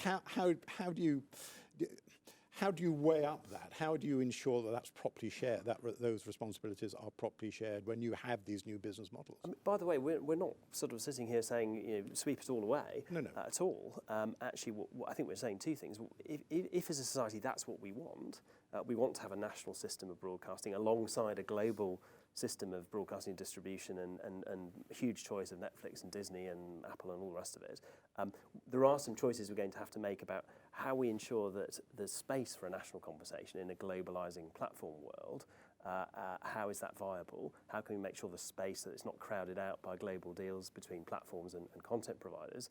how do you weigh up that? How do you ensure that that's properly shared, that those responsibilities are properly shared when you have these new business models? I mean, by the way, we're not sort of sitting here saying, sweep it all away at all. Actually, what I think we're saying two things. If as a society that's what we want to have a national system of broadcasting alongside a global system of broadcasting distribution and huge choice of Netflix and Disney and Apple and all the rest of it, there are some choices we're going to have to make about how we ensure that there's space for a national conversation in a globalising platform world. How is that viable? How can we make sure the space, that it's not crowded out by global deals between platforms and content providers?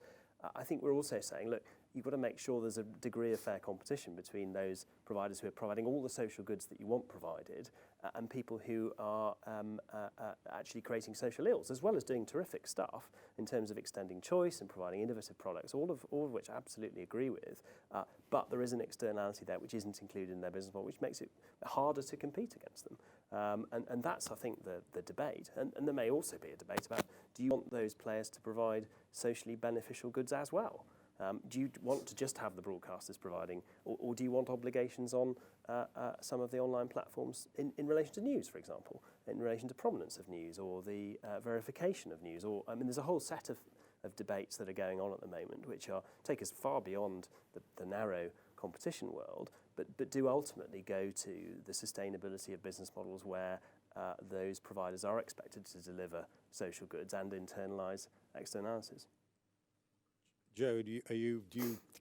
I think we're also saying, look, you've got to make sure there's a degree of fair competition between those providers who are providing all the social goods that you want provided and people who are actually creating social ills, as well as doing terrific stuff in terms of extending choice and providing innovative products, all of which I absolutely agree with. But there is an externality there which isn't included in their business model, which makes it harder to compete against them. And that's, I think, the debate. And there may also be a debate about, do you want those players to provide socially beneficial goods as well? Do you want to just have the broadcasters providing, or do you want obligations on some of the online platforms in relation to news, for example, in relation to provenance of news or the verification of news? Or, I mean, there's a whole set of debates that are going on at the moment which take us far beyond the narrow competition world, but do ultimately go to the sustainability of business models where those providers are expected to deliver social goods and internalise externalities. Joe, do you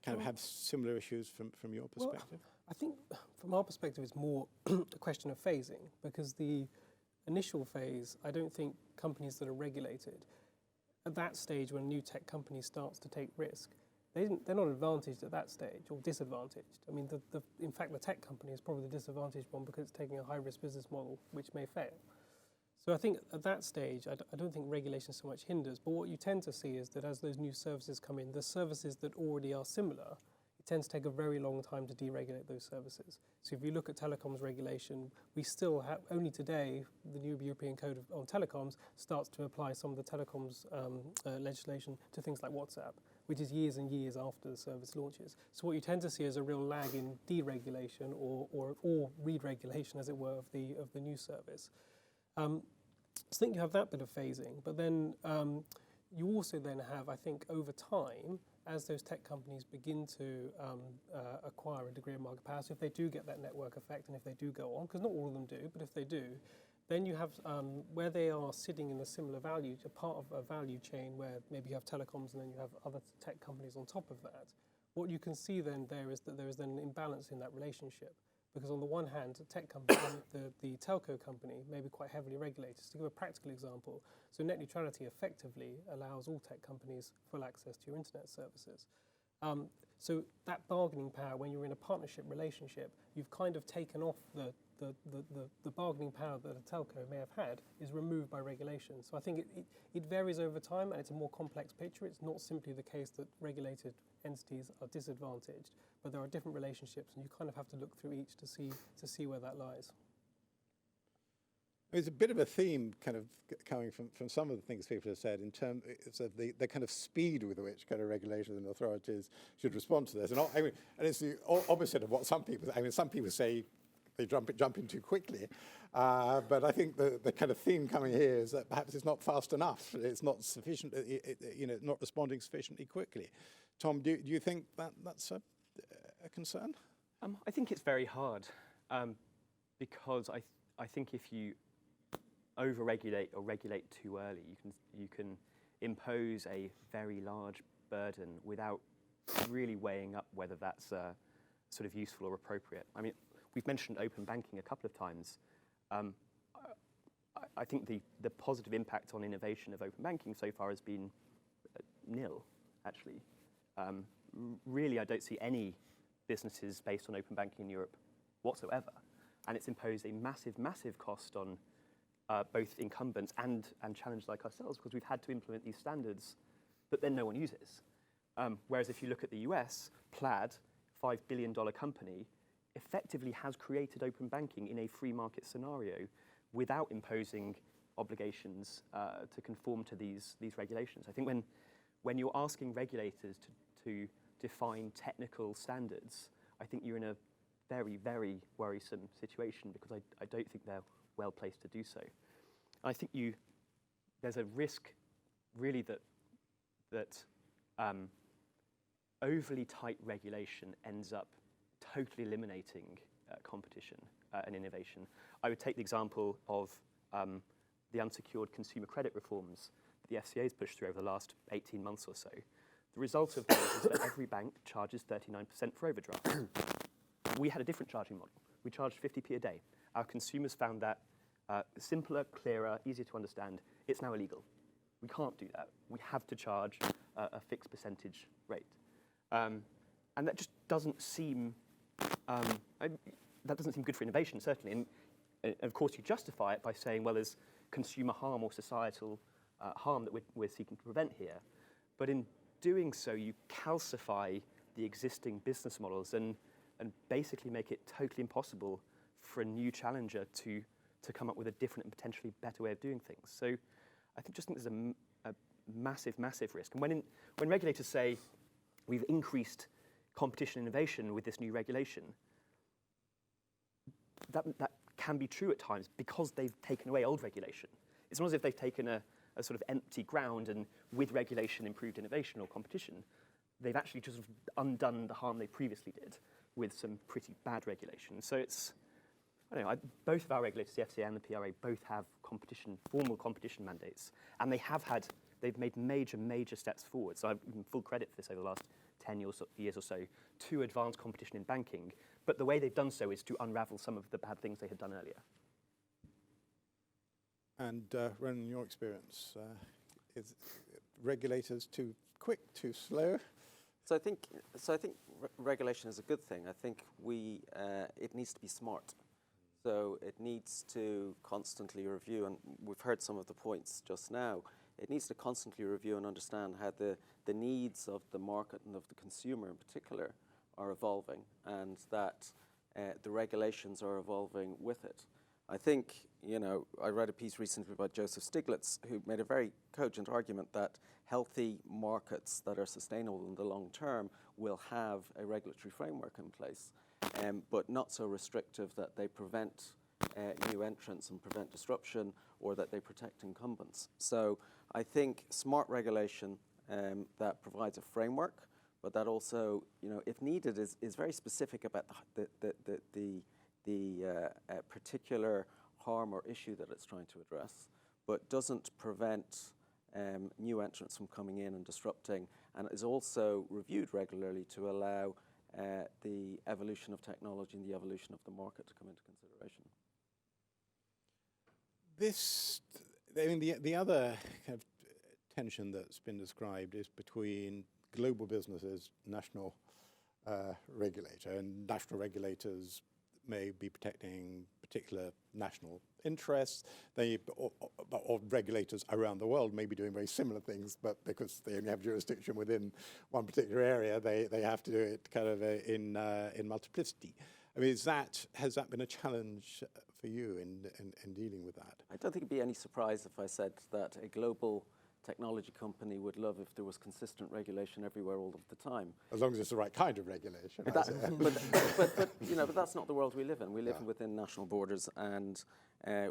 kind of have similar issues from your perspective? Well, I think from our perspective it's more a question of phasing, because the initial phase, I don't think companies that are regulated, at that stage when a new tech company starts to take risk, they're not advantaged at that stage or disadvantaged. I mean, in fact, the tech company is probably the disadvantaged one because it's taking a high-risk business model which may fail. So I think at that stage, I don't think regulation so much hinders, but what you tend to see is that as those new services come in, the services that already are similar, it tends to take a very long time to deregulate those services. So if you look at telecoms regulation, we still have, only today, the new European Code on Telecoms starts to apply some of the telecoms legislation to things like WhatsApp, which is years and years after the service launches. So what you tend to see is a real lag in deregulation or re-regulation, as it were, of the new service. So I think you have that bit of phasing, but then you also then have, I think, over time, as those tech companies begin to acquire a degree of market power, so if they do get that network effect and if they do go on, because not all of them do, but if they do, then you have where they are sitting in a similar value, a part of a value chain where maybe you have telecoms and then you have other tech companies on top of that. What you can see then there is that there is then an imbalance in that relationship. Because on the one hand, the tech company, the telco company may be quite heavily regulated. So to give a practical example, so net neutrality effectively allows all tech companies full access to your internet services. So that bargaining power, when you're in a partnership relationship, you've kind of taken off the bargaining power that a telco may have had is removed by regulation. So I think it varies over time and it's a more complex picture. It's not simply the case that regulated entities are disadvantaged, but there are different relationships and you kind of have to look through each to see where that lies. There's a bit of a theme kind of coming from some of the things people have said in terms of the kind of speed with which kind of regulations and authorities should respond to this. And it's the opposite of what some people say. I mean, some people say they jump in too quickly. But I think the kind of theme coming here is that perhaps it's not fast enough. It's not sufficient, not responding sufficiently quickly. Tom, do you think that's a concern? I think it's very hard because I think if you over-regulate or regulate too early, you can impose a very large burden without really weighing up whether that's sort of useful or appropriate. I mean, we've mentioned open banking a couple of times. I think the positive impact on innovation of open banking so far has been nil, actually. Really, I don't see any businesses based on open banking in Europe whatsoever. And it's imposed a massive, massive cost on both incumbents and challengers like ourselves because we've had to implement these standards that then no one uses. Whereas if you look at the US, Plaid, $5 billion company, effectively has created open banking in a free market scenario without imposing obligations to conform to these regulations. I think when you're asking regulators to define technical standards, I think you're in a very, very worrisome situation because I don't think they're well placed to do so. I think there's a risk really that overly tight regulation ends up totally eliminating competition and innovation. I would take the example of the unsecured consumer credit reforms that the FCA has pushed through over the last 18 months or so, the result of those is that every bank charges 39% for overdraft. We had a different charging model. We charged 50p a day. Our consumers found that simpler, clearer, easier to understand. It's now illegal. We can't do that. We have to charge a fixed percentage rate. And that just doesn't seem, that doesn't seem good for innovation, certainly. And of course, you justify it by saying, well, there's consumer harm or societal harm that we're seeking to prevent here. But in doing so, you calcify the existing business models and basically make it totally impossible for a new challenger to come up with a different and potentially better way of doing things. So I think there's a massive, massive risk. And when regulators say we've increased competition and innovation with this new regulation, that can be true at times because they've taken away old regulation. It's not as if they've taken a sort of empty ground and with regulation improved innovation or competition. They've actually just undone the harm they previously did with some pretty bad regulation. So it's, I don't know, both of our regulators, the FCA and the PRA, both have formal competition mandates. And they've made major, major steps forward. So I've given full credit for this over the last 10 years or so to advance competition in banking. But the way they've done so is to unravel some of the bad things they had done earlier. And Ronan, in your experience, is regulators too quick, too slow? So I think regulation is a good thing. I think it needs to be smart. So it needs to constantly review, and we've heard some of the points just now. It needs to constantly review and understand how the needs of the market and of the consumer in particular are evolving, and that the regulations are evolving with it. I think, I read a piece recently by Joseph Stiglitz, who made a very cogent argument that healthy markets that are sustainable in the long term will have a regulatory framework in place, but not so restrictive that they prevent new entrants and prevent disruption, or that they protect incumbents. So I think smart regulation that provides a framework, but that also, if needed, is very specific about the particular harm or issue that it's trying to address, but doesn't prevent new entrants from coming in and disrupting, and is also reviewed regularly to allow the evolution of technology and the evolution of the market to come into consideration. The other kind of tension that's been described is between global businesses, national regulator, and national regulators may be protecting particular national interests. Or regulators around the world may be doing very similar things, but because they only have jurisdiction within one particular area, they have to do it kind of in multiplicity. I mean, has that been a challenge for you in dealing with that? I don't think it'd be any surprise if I said that a global technology company would love if there was consistent regulation everywhere all of the time. As long as it's the right kind of regulation. But that's not the world we live in. We live within national borders, and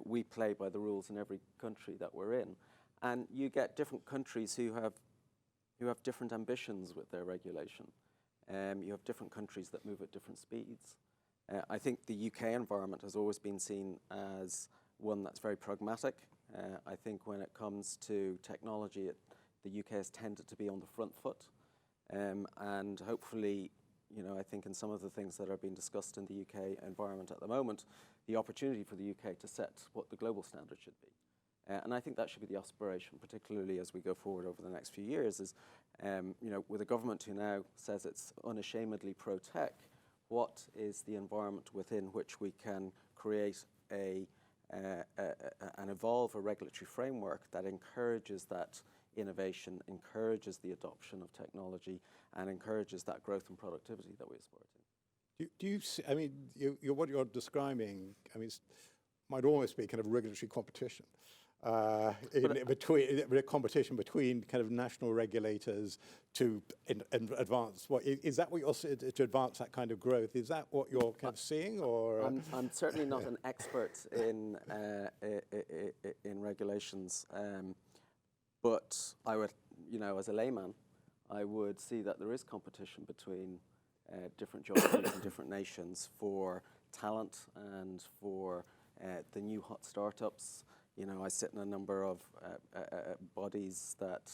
we play by the rules in every country that we're in. And you get different countries who have different ambitions with their regulation. You have different countries that move at different speeds. I think the UK environment has always been seen as one that's very pragmatic. I think when it comes to technology, the UK has tended to be on the front foot. And hopefully, I think in some of the things that are being discussed in the UK environment at the moment, the opportunity for the UK to set what the global standard should be. And I think that should be the aspiration, particularly as we go forward over the next few years, is, with a government who now says it's unashamedly pro-tech, what is the environment within which we can create and evolve a regulatory framework that encourages that innovation, encourages the adoption of technology, and encourages that growth and productivity that we aspire to. Do you see, I mean, what you're describing, might almost be kind of regulatory competition. Competition between kind of national regulators to advance. Is that what you're to advance that kind of growth? Is that what you're kind of seeing, or? I'm certainly not an expert in regulations, but I would, as a layman, I would see that there is competition between different geographies and different nations for talent and for the new hot startups. You know, I sit in a number of bodies that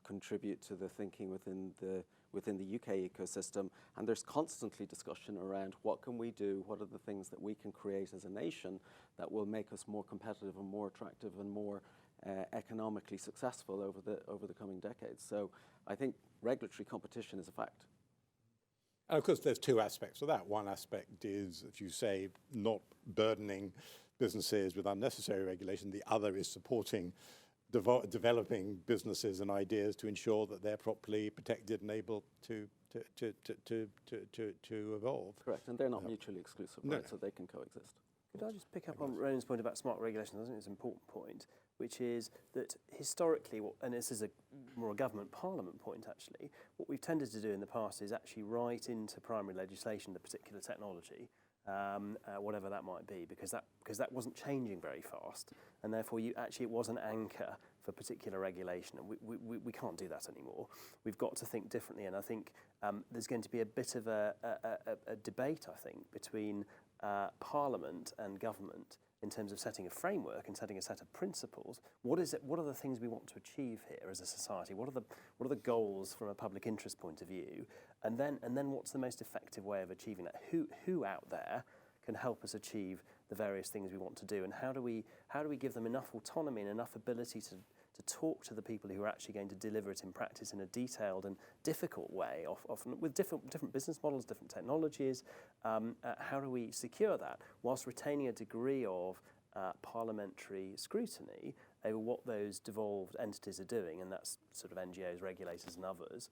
contribute to the thinking within the UK ecosystem, and there's constantly discussion around what can we do, what are the things that we can create as a nation that will make us more competitive and more attractive and more economically successful over the coming decades. So I think regulatory competition is a fact. And of course, there's two aspects of that. One aspect is, as you say, not burdening businesses with unnecessary regulation. The other is supporting developing businesses and ideas to ensure that they're properly protected and able to evolve. Correct, and they're not mutually exclusive, right? So they can coexist. Could I just pick up on Ronan's point about smart regulation? I think it's an important point, which is that historically, and this is more a government parliament point actually, what we've tended to do in the past is actually write into primary legislation the particular technology, whatever that might be, because that wasn't changing very fast, and therefore it was an anchor for particular regulation, and we can't do that anymore. We've got to think differently, and I think there's going to be a bit of a debate, I think, between Parliament and government in terms of setting a framework and setting a set of principles. What is it? What are the things we want to achieve here as a society? What are the goals from a public interest point of view? And then what's the most effective way of achieving that? Who out there can help us achieve the various things we want to do? And how do we give them enough autonomy and enough ability to talk to the people who are actually going to deliver it in practice in a detailed and difficult way, often with different business models, different technologies? How do we secure that whilst retaining a degree of parliamentary scrutiny over what those devolved entities are doing, and that's sort of NGOs, regulators and others,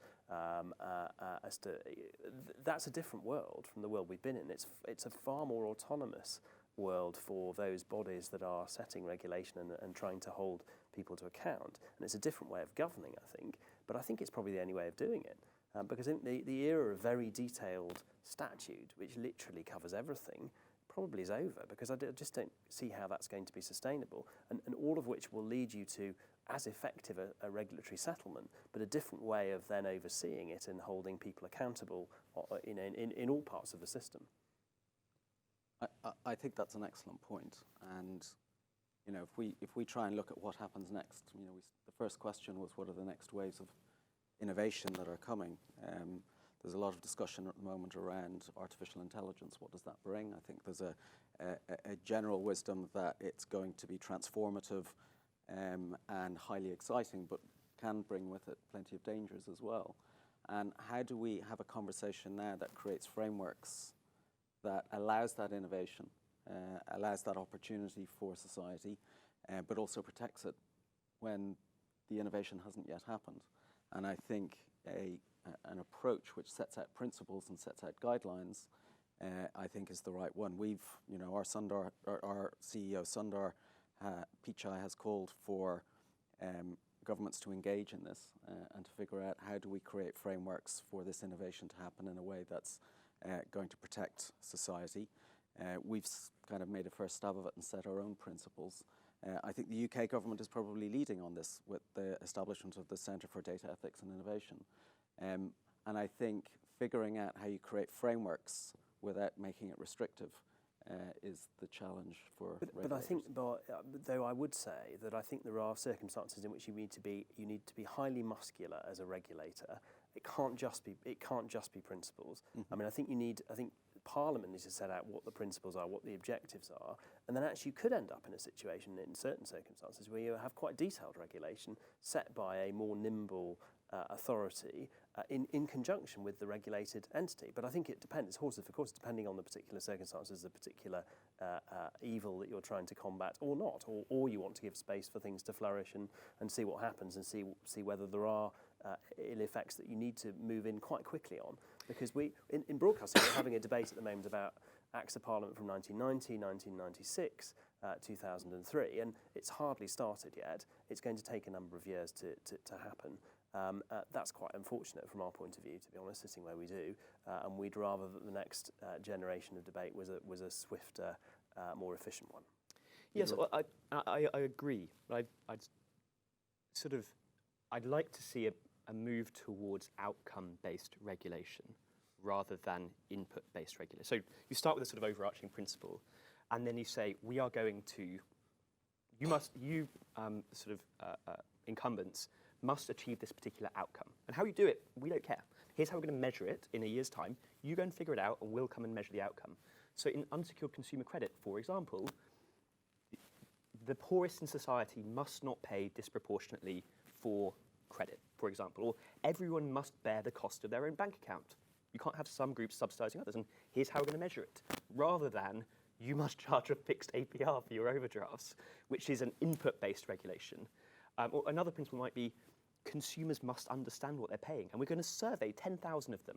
that's a different world from the world we've been in. It's a far more autonomous world for those bodies that are setting regulation and trying to hold people to account. And it's a different way of governing, I think, but I think it's probably the only way of doing it. Because I think the era of very detailed statute, which literally covers everything, probably is over, because I just don't see how that's going to be sustainable, and all of which will lead you to as effective a regulatory settlement, but a different way of then overseeing it and holding people accountable in all parts of the system. I think that's an excellent point, and you know, if we try and look at what happens next, you know, the first question was what are the next waves of innovation that are coming. There's a lot of discussion at the moment around artificial intelligence. What does that bring? I think there's a general wisdom that it's going to be transformative and highly exciting, but can bring with it plenty of dangers as well. And how do we have a conversation now that creates frameworks that allows that innovation, allows that opportunity for society, but also protects it when the innovation hasn't yet happened? And I think an approach which sets out principles and sets out guidelines, I think is the right one. We've, you know, our CEO Sundar Pichai has called for governments to engage in this and to figure out how do we create frameworks for this innovation to happen in a way that's going to protect society. We've kind of made a first stab of it and set our own principles. I think the UK government is probably leading on this with the establishment of the Centre for Data Ethics and Innovation. And I think figuring out how you create frameworks without making it restrictive is the challenge for regulators. But I think, though I would say that I think there are circumstances in which you need to be highly muscular as a regulator. It can't just be principles. Mm-hmm. I mean, I think Parliament needs to set out what the principles are, what the objectives are, and then actually you could end up in a situation in certain circumstances where you have quite detailed regulation set by a more nimble authority in conjunction with the regulated entity. But I think it depends. It's horses for courses, depending on the particular circumstances, the particular evil that you're trying to combat or not, or you want to give space for things to flourish and see what happens and see whether there are ill effects that you need to move in quite quickly on. Because in broadcasting, we're having a debate at the moment about Acts of Parliament from 1990, 1996, 2003, and it's hardly started yet. It's going to take a number of years to happen. That's quite unfortunate from our point of view, to be honest, sitting where we do, and we'd rather that the next generation of debate was a swifter, more efficient one. Yes, I agree. I'd like to see a move towards outcome-based regulation rather than input-based regulation. So you start with a sort of overarching principle, and then you say, we are going to incumbents must achieve this particular outcome. And how you do it, we don't care. Here's how we're going to measure it in a year's time. You go and figure it out, and we'll come and measure the outcome. So in unsecured consumer credit, for example, the poorest in society must not pay disproportionately for credit, for example, or everyone must bear the cost of their own bank account. You can't have some groups subsidising others, and here's how we're going to measure it, rather than you must charge a fixed APR for your overdrafts, which is an input-based regulation. Or another principle might be consumers must understand what they're paying, and we're going to survey 10,000 of them.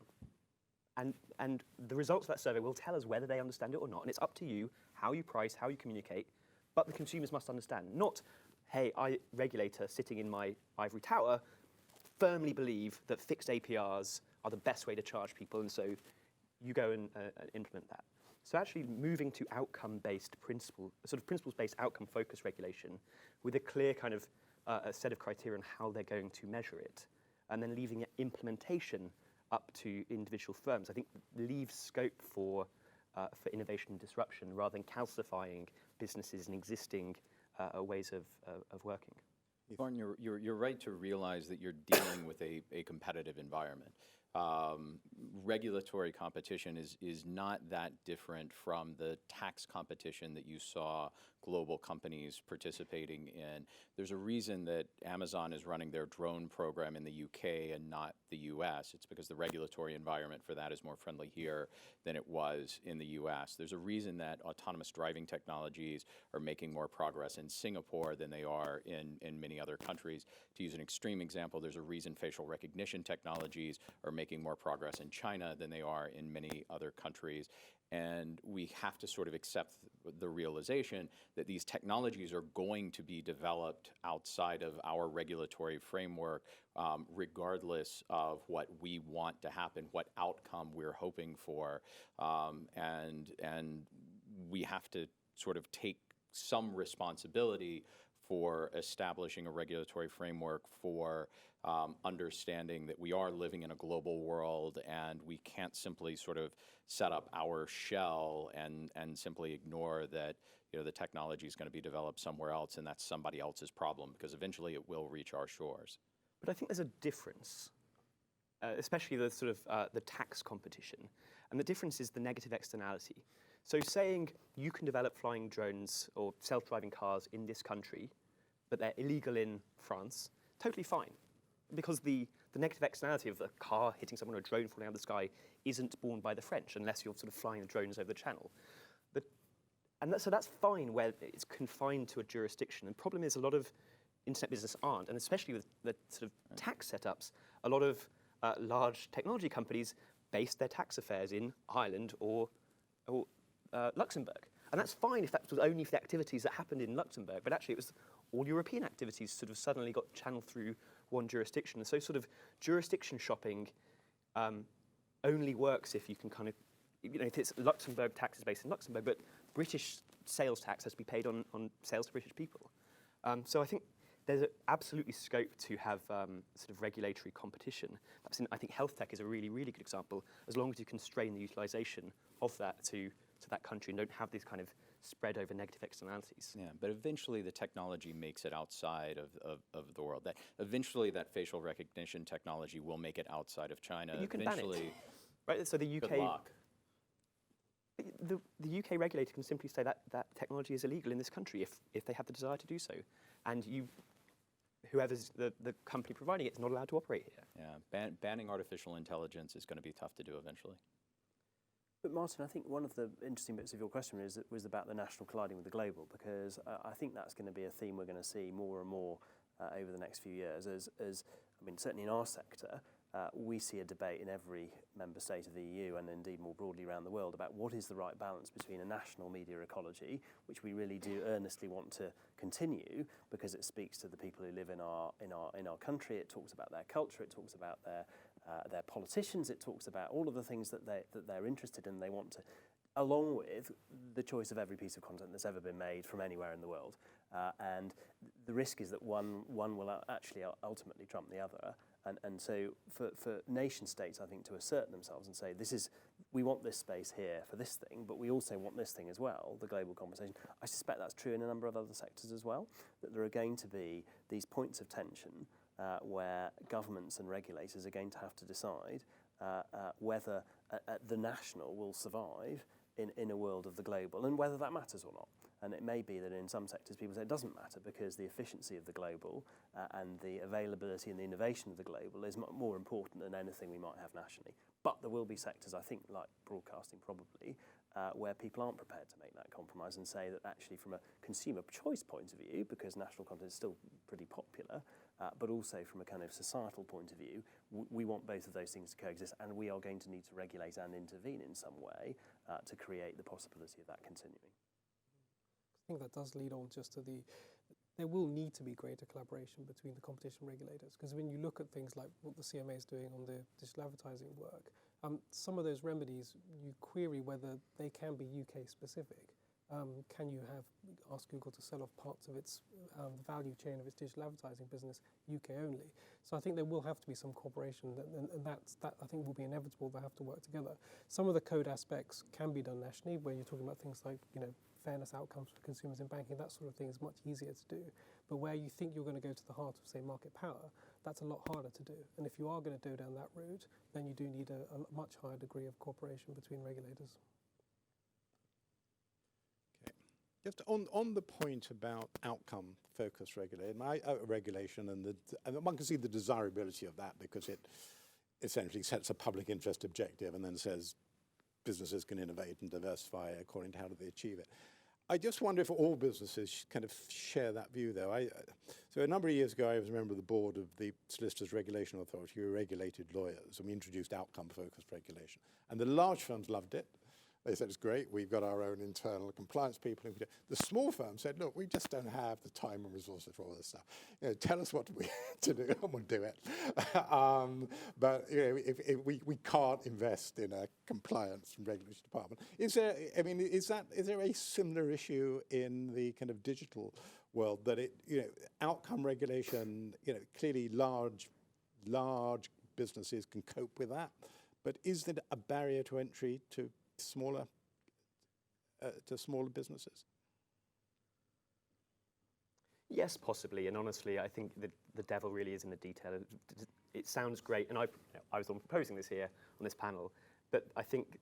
And the results of that survey will tell us whether they understand it or not, and it's up to you how you price, how you communicate, but the consumers must understand. Not, hey, I, regulator, sitting in my ivory tower, firmly believe that fixed APRs are the best way to charge people, and so you go and implement that. So actually moving to outcome-based principles-based outcome-focused regulation with a clear kind of a set of criteria on how they're going to measure it, and then leaving implementation up to individual firms, I think leaves scope for innovation and disruption rather than calcifying businesses and existing ways of working. Lauren, you're right to realize that you're dealing with a competitive environment. Regulatory competition is not that different from the tax competition that you saw global companies participating in. There's a reason that Amazon is running their drone program in the UK and not the US. It's because the regulatory environment for that is more friendly here than it was in the US. There's a reason that autonomous driving technologies are making more progress in Singapore than they are in many other countries. To use an extreme example, there's a reason facial recognition technologies are making more progress in China than they are in many other countries. And we have to sort of accept the realization that these technologies are going to be developed outside of our regulatory framework, regardless of what we want to happen, what outcome we're hoping for. And we have to sort of take some responsibility for establishing a regulatory framework for understanding that we are living in a global world and we can't simply sort of set up our shell and simply ignore that the technology is going to be developed somewhere else and that's somebody else's problem, because eventually it will reach our shores. But I think there's a difference, especially the sort of the tax competition, and the difference is the negative externality. So saying you can develop flying drones or self-driving cars in this country, but they're illegal in France, totally fine. Because the negative externality of the car hitting someone or a drone falling out of the sky isn't borne by the French unless you're sort of flying the drones over the channel. So that's fine where it's confined to a jurisdiction. And the problem is a lot of internet business aren't, and especially with the sort of tax setups, a lot of large technology companies base their tax affairs in Ireland or Luxembourg. And that's fine if that was only for the activities that happened in Luxembourg, but actually it was all European activities sort of suddenly got channeled through one jurisdiction. And so sort of jurisdiction shopping only works if you can kind of, if it's Luxembourg tax is based in Luxembourg, but British sales tax has to be paid on sales to British people. So I think there's absolutely scope to have sort of regulatory competition. I think health tech is a really, really good example, as long as you constrain the utilisation of that to that country and don't have these kind of spread over negative externalities. Yeah, but eventually the technology makes it outside of the world. That eventually that facial recognition technology will make it outside of China. But you can eventually, ban it, right? So the UK, good luck. The UK regulator can simply say that technology is illegal in this country if they have the desire to do so, and whoever's the company providing it is not allowed to operate here. Yeah, banning artificial intelligence is going to be tough to do eventually. But Martin, I think one of the interesting bits of your question was about the national colliding with the global, because I think that's going to be a theme we're going to see more and more over the next few years. Certainly in our sector, we see a debate in every member state of the EU and indeed more broadly around the world about what is the right balance between a national media ecology, which we really do earnestly want to continue because it speaks to the people who live in our country. It talks about their culture. It talks about their politicians. It talks about all of the things that they're interested in. They want to, along with the choice of every piece of content that's ever been made from anywhere in the world. And the risk is that one will actually ultimately trump the other. And so for nation states, I think, to assert themselves and say, this is we want this space here for this thing, but we also want this thing as well, the global conversation. I suspect that's true in a number of other sectors as well, that there are going to be these points of tension where governments and regulators are going to have to decide whether the national will survive in a world of the global, and whether that matters or not. And it may be that in some sectors people say it doesn't matter because the efficiency of the global and the availability and the innovation of the global is more important than anything we might have nationally. But there will be sectors, I think, like broadcasting probably, where people aren't prepared to make that compromise and say that actually from a consumer choice point of view, because national content is still pretty popular, but also from a kind of societal point of view, we want both of those things to coexist, and we are going to need to regulate and intervene in some way to create the possibility of that continuing. I think that does lead on just to there will need to be greater collaboration between the competition regulators, because when you look at things like what the CMA is doing on the digital advertising work, some of those remedies, you query whether they can be UK specific. Can you ask Google to sell off parts of its value chain of its digital advertising business UK only? So I think there will have to be some cooperation, and that I think will be inevitable. They have to work together. Some of the code aspects can be done nationally, where you're talking about things like fairness outcomes for consumers in banking. That sort of thing is much easier to do. But where you think you're going to go to the heart of, say, market power, that's a lot harder to do. And if you are going to go down that route, then you do need a much higher degree of cooperation between regulators. Just on the point about outcome-focused regulation, and one can see the desirability of that because it essentially sets a public interest objective and then says businesses can innovate and diversify according to how do they achieve it. I just wonder if all businesses kind of share that view, though. So a number of years ago, I was a member of the board of the Solicitors Regulation Authority, who regulated lawyers, and we introduced outcome-focused regulation. And the large firms loved it. They said, it's great, we've got our own internal compliance people. Who can do it. The small firms said, look, we just don't have the time and resources for all this stuff. Tell us what to do, and we'll do it. But if we can't invest in a compliance and regulatory department. Is there a similar issue in the kind of digital world that outcome regulation, clearly large businesses can cope with that, but is there a barrier to entry to smaller businesses? Yes, possibly, and honestly, I think the devil really is in the detail. It sounds great, and I was the one proposing this here on this panel, but I think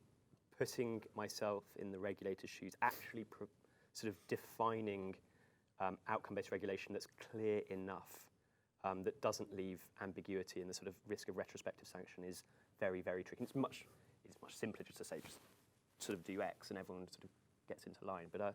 putting myself in the regulator's shoes, actually sort of defining outcome-based regulation that's clear enough, that doesn't leave ambiguity and the sort of risk of retrospective sanction is very, very tricky. It's much simpler just to say, just sort of do X and everyone sort of gets into line. But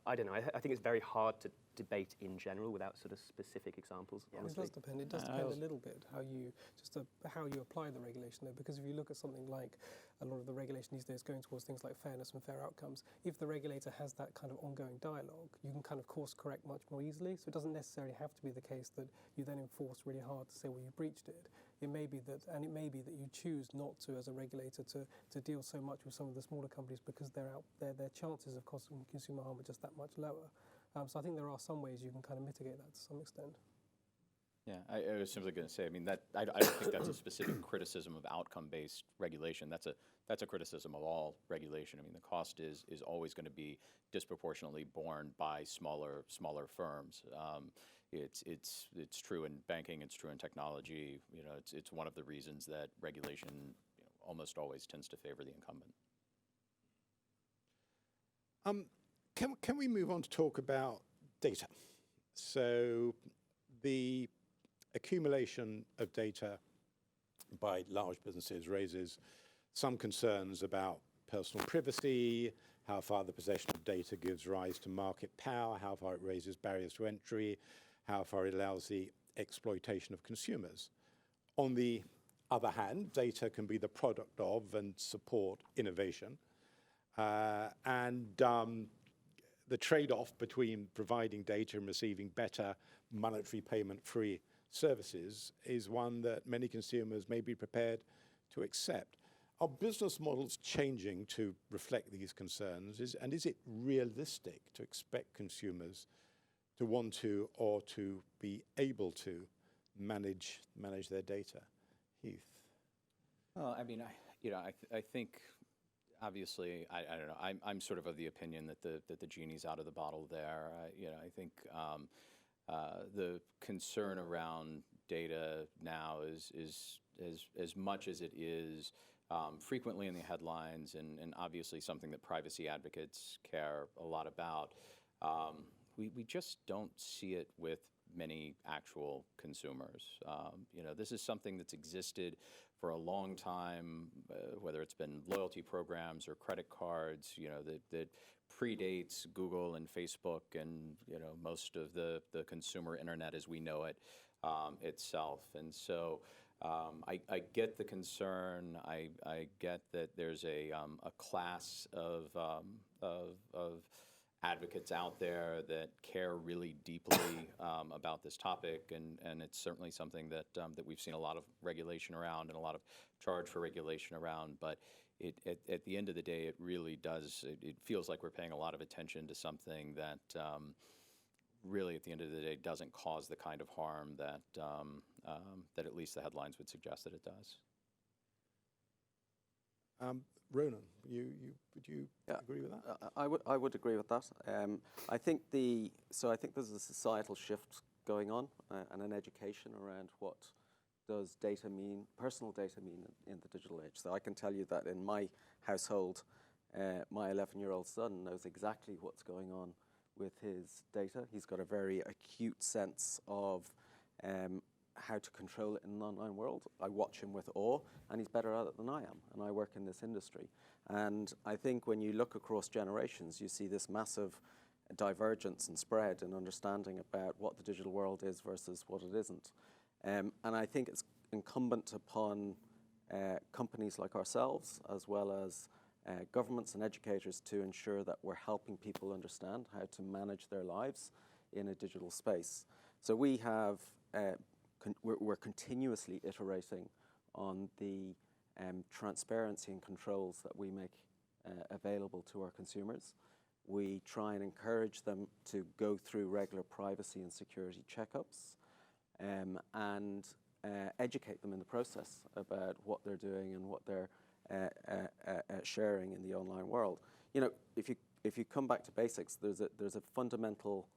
I don't know. I think it's very hard to debate in general without sort of specific examples. Yeah, honestly. It does depend a little bit how you apply the regulation, though, because if you look at something like a lot of the regulation these days going towards things like fairness and fair outcomes, if the regulator has that kind of ongoing dialogue, you can kind of course correct much more easily. So it doesn't necessarily have to be the case that you then enforce really hard to say, well, you breached it. It may be that you choose not to, as a regulator, to deal so much with some of the smaller companies because their chances of causing consumer harm are just that much lower. So I think there are some ways you can kind of mitigate that to some extent. Yeah, I was simply going to say, I don't think that's a specific criticism of outcome-based regulation. That's a criticism of all regulation. The cost is always going to be disproportionately borne by smaller firms. It's true in banking. It's true in technology. It's one of the reasons that regulation almost always tends to favor the incumbent. Can we move on to talk about data? So the accumulation of data by large businesses raises some concerns about personal privacy, how far the possession of data gives rise to market power, how far it raises barriers to entry, how far it allows the exploitation of consumers. On the other hand, data can be the product of and support innovation. The trade-off between providing data and receiving better monetary payment-free services is one that many consumers may be prepared to accept. Are business models changing to reflect these concerns? Is it realistic to expect consumers to want to or to be able to manage their data? Heath? Well, I think obviously, I don't know. I'm sort of the opinion that the genie's out of the bottle there. I think the concern around data now is as much as it is frequently in the headlines, and obviously something that privacy advocates care a lot about. We just don't see it with many actual consumers. This is something that's existed for a long time, whether it's been loyalty programs or credit cards, that predates Google and Facebook and, most of the consumer internet as we know it itself. And so I get the concern. I get that there's a class of advocates out there that care really deeply about this topic, and it's certainly something that we've seen a lot of regulation around and a lot of charge for regulation around. But at the end of the day, it really does. It feels like we're paying a lot of attention to something that really, at the end of the day, doesn't cause the kind of harm that that at least the headlines would suggest that it does. Ronan, would you agree with that? I would agree with that. I think there's a societal shift going on and an education around what does data mean, personal data mean in the digital age. So I can tell you that in my household, my 11-year-old son knows exactly what's going on with his data. He's got a very acute sense of how to control it in an online world. I watch him with awe, and he's better at it than I am, and I work in this industry. And I think when you look across generations, you see this massive divergence and spread in understanding about what the digital world is versus what it isn't. And I think it's incumbent upon companies like ourselves, as well as governments and educators, to ensure that we're helping people understand how to manage their lives in a digital space. So we have we're continuously iterating on the transparency and controls that we make available to our consumers. We try and encourage them to go through regular privacy and security checkups and educate them in the process about what they're doing and what they're sharing in the online world. If you come back to basics, there's a fundamental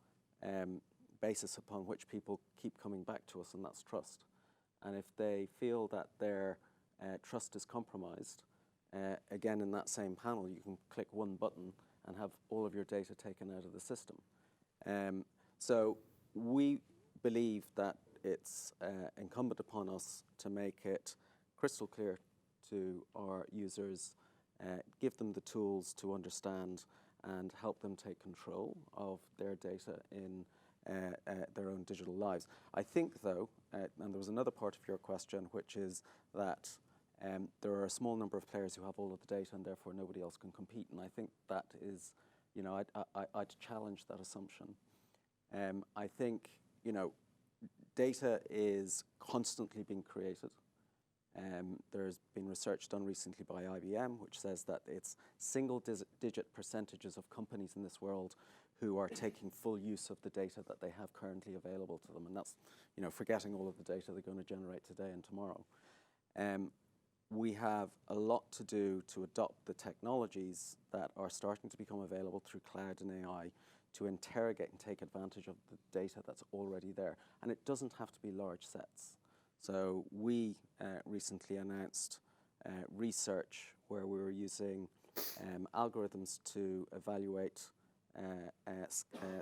basis upon which people keep coming back to us, and that's trust. And if they feel that their trust is compromised, again, in that same panel, you can click one button and have all of your data taken out of the system. So we believe that it's incumbent upon us to make it crystal clear to our users, give them the tools to understand and help them take control of their data in their own digital lives. I think, though, and there was another part of your question, which is that there are a small number of players who have all of the data and therefore nobody else can compete. And I think that is, I'd challenge that assumption. I think, data is constantly being created. There's been research done recently by IBM, which says that it's single-digit percentages of companies in this world who are taking full use of the data that they have currently available to them. And that's, forgetting all of the data they're going to generate today and tomorrow. We have a lot to do to adopt the technologies that are starting to become available through cloud and AI to interrogate and take advantage of the data that's already there. And it doesn't have to be large sets. So we recently announced research where we were using algorithms to evaluate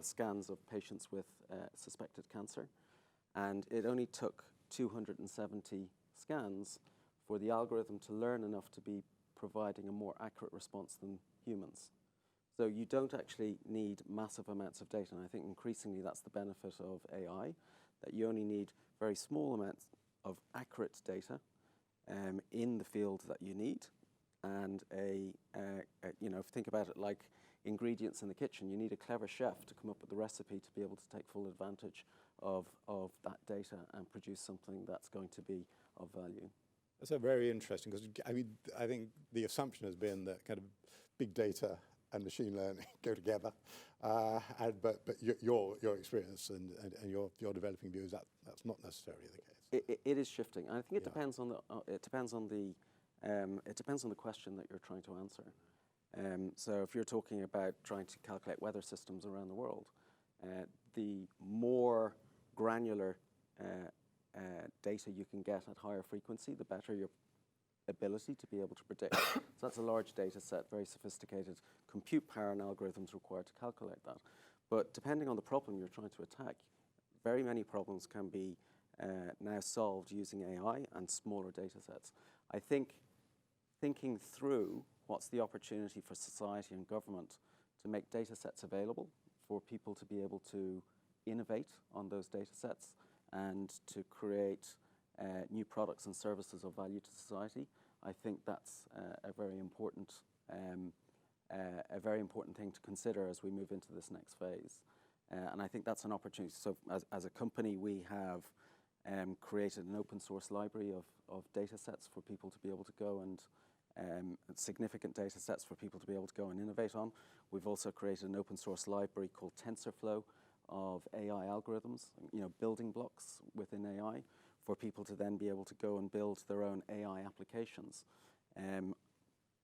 scans of patients with suspected cancer. And it only took 270 scans for the algorithm to learn enough to be providing a more accurate response than humans. So you don't actually need massive amounts of data. And I think increasingly that's the benefit of AI, that you only need very small amounts of accurate data in the field that you need. And if you think about it like ingredients in the kitchen, you need a clever chef to come up with the recipe to be able to take full advantage of that data and produce something that's going to be of value. That's very interesting, because I think the assumption has been that kind of big data and machine learning go together, but your experience and your developing views, that's not necessarily the case. It is shifting. I think it depends on the It depends on the question that you're trying to answer. So if you're talking about trying to calculate weather systems around the world, the more granular data you can get at higher frequency, the better your ability to be able to predict. So that's a large data set, very sophisticated compute power and algorithms required to calculate that. But depending on the problem you're trying to attack, very many problems can be now solved using AI and smaller data sets. I think thinking through what's the opportunity for society and government to make data sets available for people to be able to innovate on those data sets and to create new products and services of value to society, I think that's a very important thing to consider as we move into this next phase. And I think that's an opportunity. So as a company, we have created an open source library of data sets for people to be able to go and significant data sets for people to be able to go and innovate on. We've also created an open source library called TensorFlow of AI algorithms, building blocks within AI for people to then be able to go and build their own AI applications,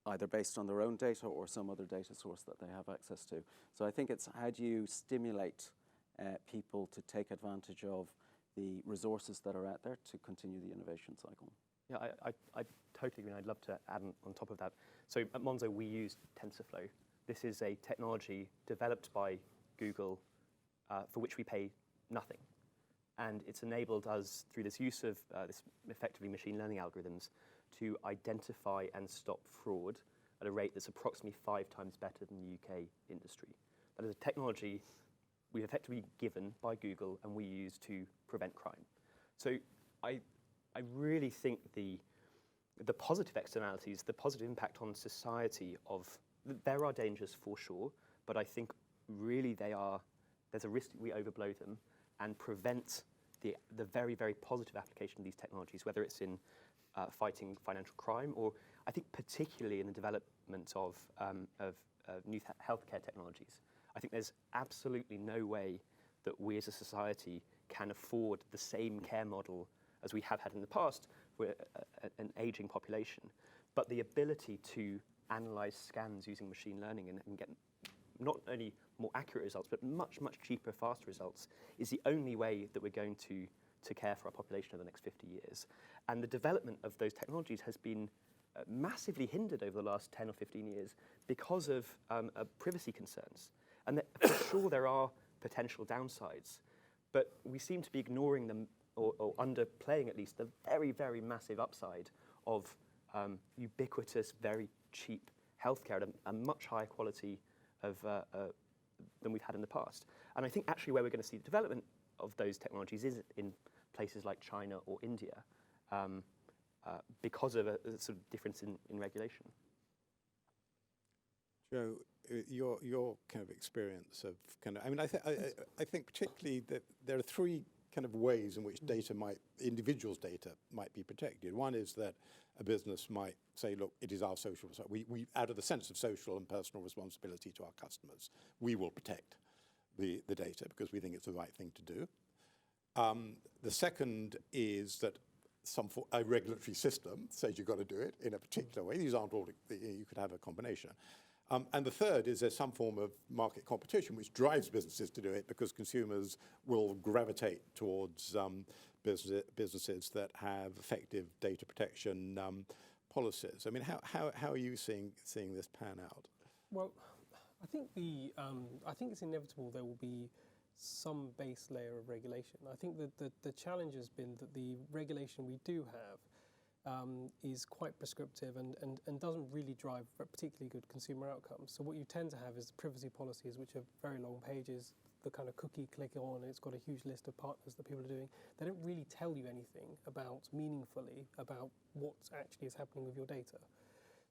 either based on their own data or some other data source that they have access to. So I think it's how do you stimulate people to take advantage of the resources that are out there to continue the innovation cycle. Yeah, I totally agree, and I'd love to add on top of that. So at Monzo, we use TensorFlow. This is a technology developed by Google for which we pay nothing. And it's enabled us, through this use of this effectively machine learning algorithms, to identify and stop fraud at a rate that's approximately 5 times better than the UK industry. That is a technology we've effectively given by Google and we use to prevent crime. So I really think the positive externalities, the positive impact on society there are dangers for sure, but I think really there's a risk that we overblow them and prevent the very, very positive application of these technologies, whether it's in fighting financial crime or I think particularly in the development of new healthcare technologies. I think there's absolutely no way that we as a society can afford the same care model as we have had in the past with an aging population. But the ability to analyze scans using machine learning and get not only more accurate results, but much, much cheaper, faster results is the only way that we're going to care for our population over the next 50 years. And the development of those technologies has been massively hindered over the last 10 or 15 years because of privacy concerns. And for sure there are potential downsides, but we seem to be ignoring them or underplaying at least the very, very massive upside of ubiquitous, very cheap healthcare at a much higher quality than we've had in the past. And I think actually where we're going to see the development of those technologies is in places like China or India because of a sort of difference in regulation. Joe, your kind of experience of I think particularly that there are 3 kind of ways in which individuals' data might be protected. One is that a business might say, look, it is our social, we out of the sense of social and personal responsibility to our customers, we will protect the data because we think it's the right thing to do. The second is that a regulatory system says you've got to do it in a particular way. These aren't all, you could have a combination. And the third is there's some form of market competition which drives businesses to do it because consumers will gravitate towards businesses that have effective data protection policies. I mean, how are you seeing this pan out? Well, I think I think it's inevitable there will be some base layer of regulation. I think that the challenge has been that the regulation we do have is quite prescriptive and doesn't really drive particularly good consumer outcomes. So what you tend to have is privacy policies, which are very long pages, the kind of cookie click on, it's got a huge list of partners that people are doing. They don't really tell you anything meaningfully about what actually is happening with your data.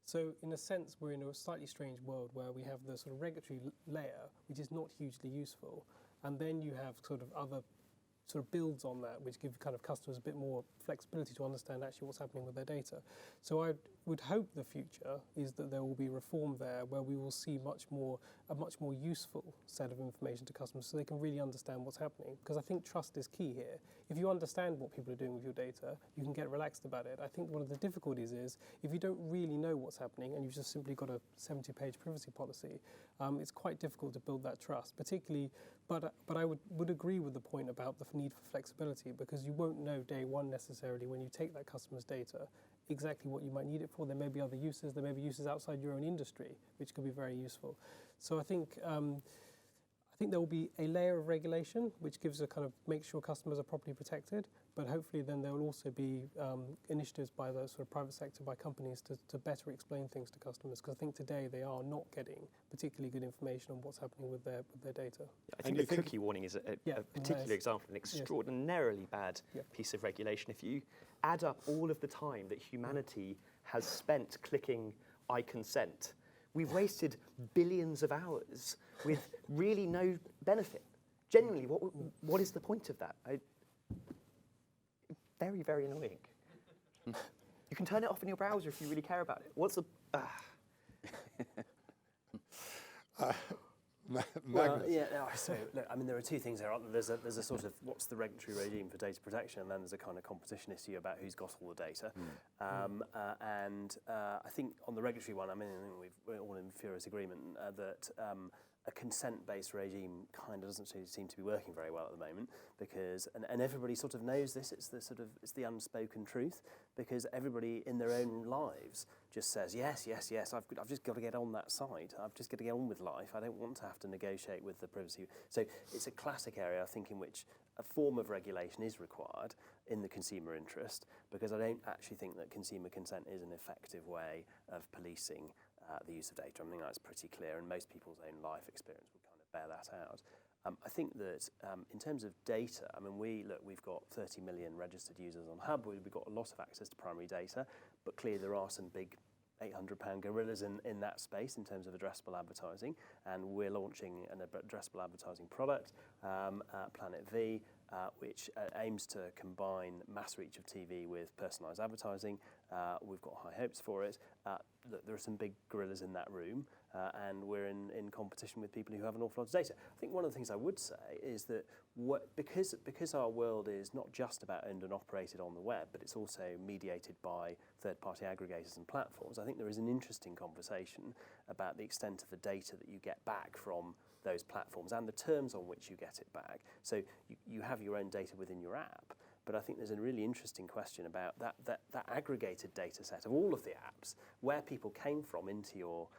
So in a sense, we're in a slightly strange world where we have the sort of regulatory layer, which is not hugely useful. And then you have sort of other sort of builds on that, which give kind of customers a bit more flexibility to understand actually what's happening with their data. So would hope the future is that there will be reform there where we will see a much more useful set of information to customers so they can really understand what's happening. Because I think trust is key here. If you understand what people are doing with your data, you can get relaxed about it. I think one of the difficulties is if you don't really know what's happening and you've just simply got a 70-page privacy policy, it's quite difficult to build that trust, particularly, but I would agree with the point about the need for flexibility, because you won't know day one necessarily when you take that customer's data exactly what you might need it for. There may be other uses, there may be uses outside your own industry, which could be very useful. So I think there will be a layer of regulation which gives a kind of make sure customers are properly protected, but hopefully then there will also be initiatives by the sort of private sector, by companies to better explain things to customers, because I think today they are not getting particularly good information on what's happening with their data. I think the cookie warning is a particular example, an extraordinarily bad piece of regulation. If you add up all of the time that humanity has spent clicking I consent, we've wasted billions of hours with really no benefit. Genuinely, what is the point of that? Very, very annoying. You can turn it off in your browser if you really care about it. What's the... Well, so look, I mean, there are two things there, aren't there? There's a sort of what's the regulatory regime for data protection, and then there's a kind of competition issue about who's got all the data. And I think on the regulatory one, I mean, we're all in furious agreement that a consent-based regime kind of doesn't seem to be working very well at the moment, because and everybody sort of knows this. It's the unspoken truth, because everybody in their own lives just says yes. I've just got to get on that site. I've just got to get on with life. I don't want to have to negotiate with the privacy. So it's a classic area, I think, in which a form of regulation is required in the consumer interest, because I don't actually think that consumer consent is an effective way of policing the use of data. I think that's pretty clear, and most people's own life experience would kind of bear that out. I think that in terms of data, I mean, we've got 30 million registered users on Hub. We've got a lot of access to primary data, but clearly there are some big £800 gorillas in that space in terms of addressable advertising, and we're launching an addressable advertising product, Planet V, which aims to combine mass reach of TV with personalised advertising. We've got high hopes for it. There are some big gorillas in that room, and we're in competition with people who have an awful lot of data. I think one of the things I would say is that because our world is not just about owned and operated on the web, but it's also mediated by third-party aggregators and platforms, I think there is an interesting conversation about the extent of the data that you get back from those platforms and the terms on which you get it back. So you have your own data within your app, but I think there's a really interesting question about that aggregated data set of all of the apps, where people came from into your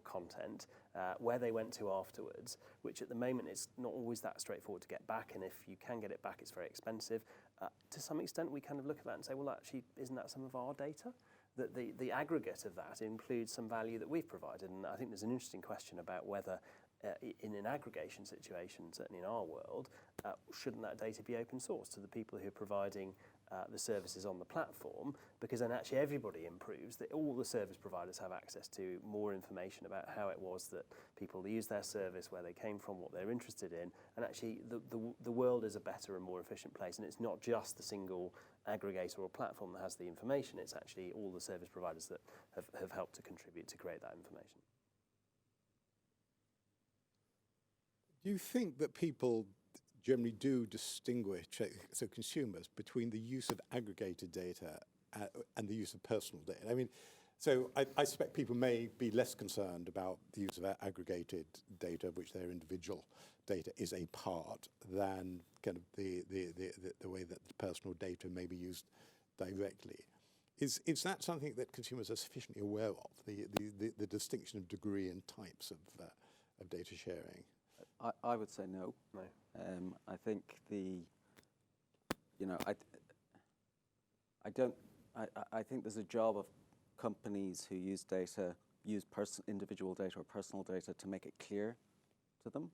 content, where they went to afterwards, which at the moment is not always that straightforward to get back, and if you can get it back, it's very expensive. To some extent, we kind of look at that and say, well, actually, isn't that some of our data? That the aggregate of that includes some value that we've provided, and I think there's an interesting question about whether in an aggregation situation, certainly in our world, shouldn't that data be open source to the people who are providing the services on the platform, because then actually everybody improves, that all the service providers have access to more information about how it was that people use their service, where they came from, what they're interested in, and actually the world is a better and more efficient place, and it's not just the single aggregator or platform that has the information, it's actually all the service providers that have helped to contribute to create that information. Do you think that people generally do distinguish, so consumers, between the use of aggregated data and the use of personal data? I mean, so I suspect people may be less concerned about the use of aggregated data, of which their individual data is a part, than kind of the way that the personal data may be used directly. Is that something that consumers are sufficiently aware of, the distinction of degree and types of data sharing? I would say no. No. I think I think there's a job of companies who use data, individual data or personal data, to make it clear to them,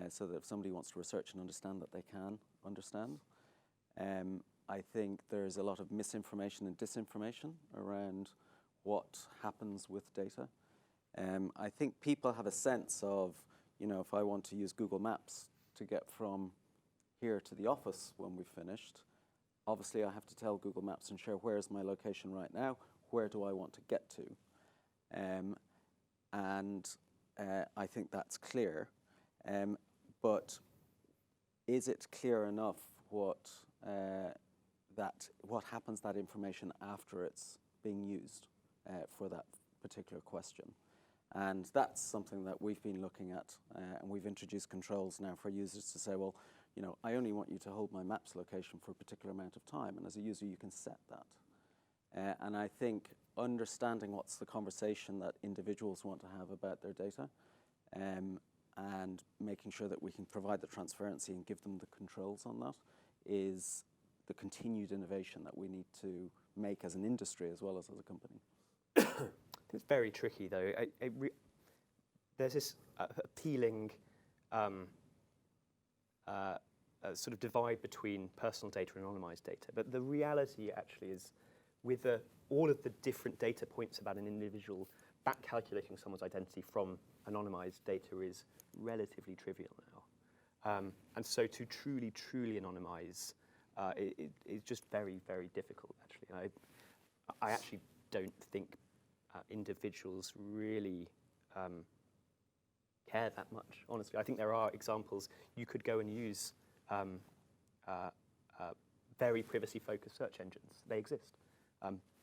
so that if somebody wants to research and understand, that they can understand. I think there's a lot of misinformation and disinformation around what happens with data. I think people have a sense of, if I want to use Google Maps to get from here to the office when we've finished, obviously I have to tell Google Maps and share where's my location right now, where do I want to get to? And I think that's clear. But is it clear enough what happens to that information after it's being used for that particular question? And that's something that we've been looking at, and we've introduced controls now for users to say, well, you know, I only want you to hold my maps location for a particular amount of time, and as a user you can set that. And I think understanding what's the conversation that individuals want to have about their data, and making sure that we can provide the transparency and give them the controls on that is the continued innovation that we need to make as an industry as well as a company. It's very tricky, though. There's this appealing sort of divide between personal data and anonymized data. But the reality actually is, with all of the different data points about an individual, back calculating someone's identity from anonymized data is relatively trivial now. And so to truly anonymize is just very, very difficult, actually. I actually don't think individuals really care that much, honestly. I think there are examples. You could go and use very privacy-focused search engines. They exist.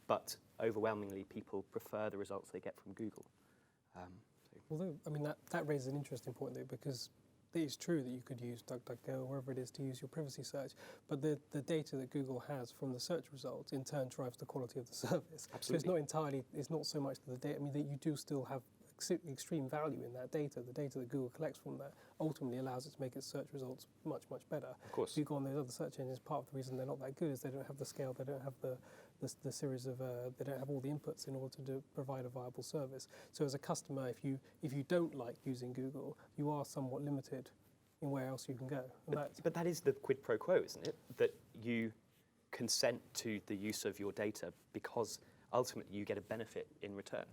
But overwhelmingly, people prefer the results they get from Google. Although, I mean, that raises an interesting point, though, because it is true that you could use DuckDuckGo or wherever it is to use your privacy search, but the data that Google has from the search results in turn drives the quality of the service. Absolutely. So it's not so much the data, I mean, that you do still have extreme value in that data. The data that Google collects from that ultimately allows it to make its search results much, much better. Of course. If you go on those other search engines, part of the reason they're not that good is they don't have the scale, they don't have the series of, they don't have all the inputs in order to provide a viable service. So as a customer, if you don't like using Google, you are somewhat limited in where else you can go. But that is the quid pro quo, isn't it? That you consent to the use of your data because ultimately you get a benefit in return.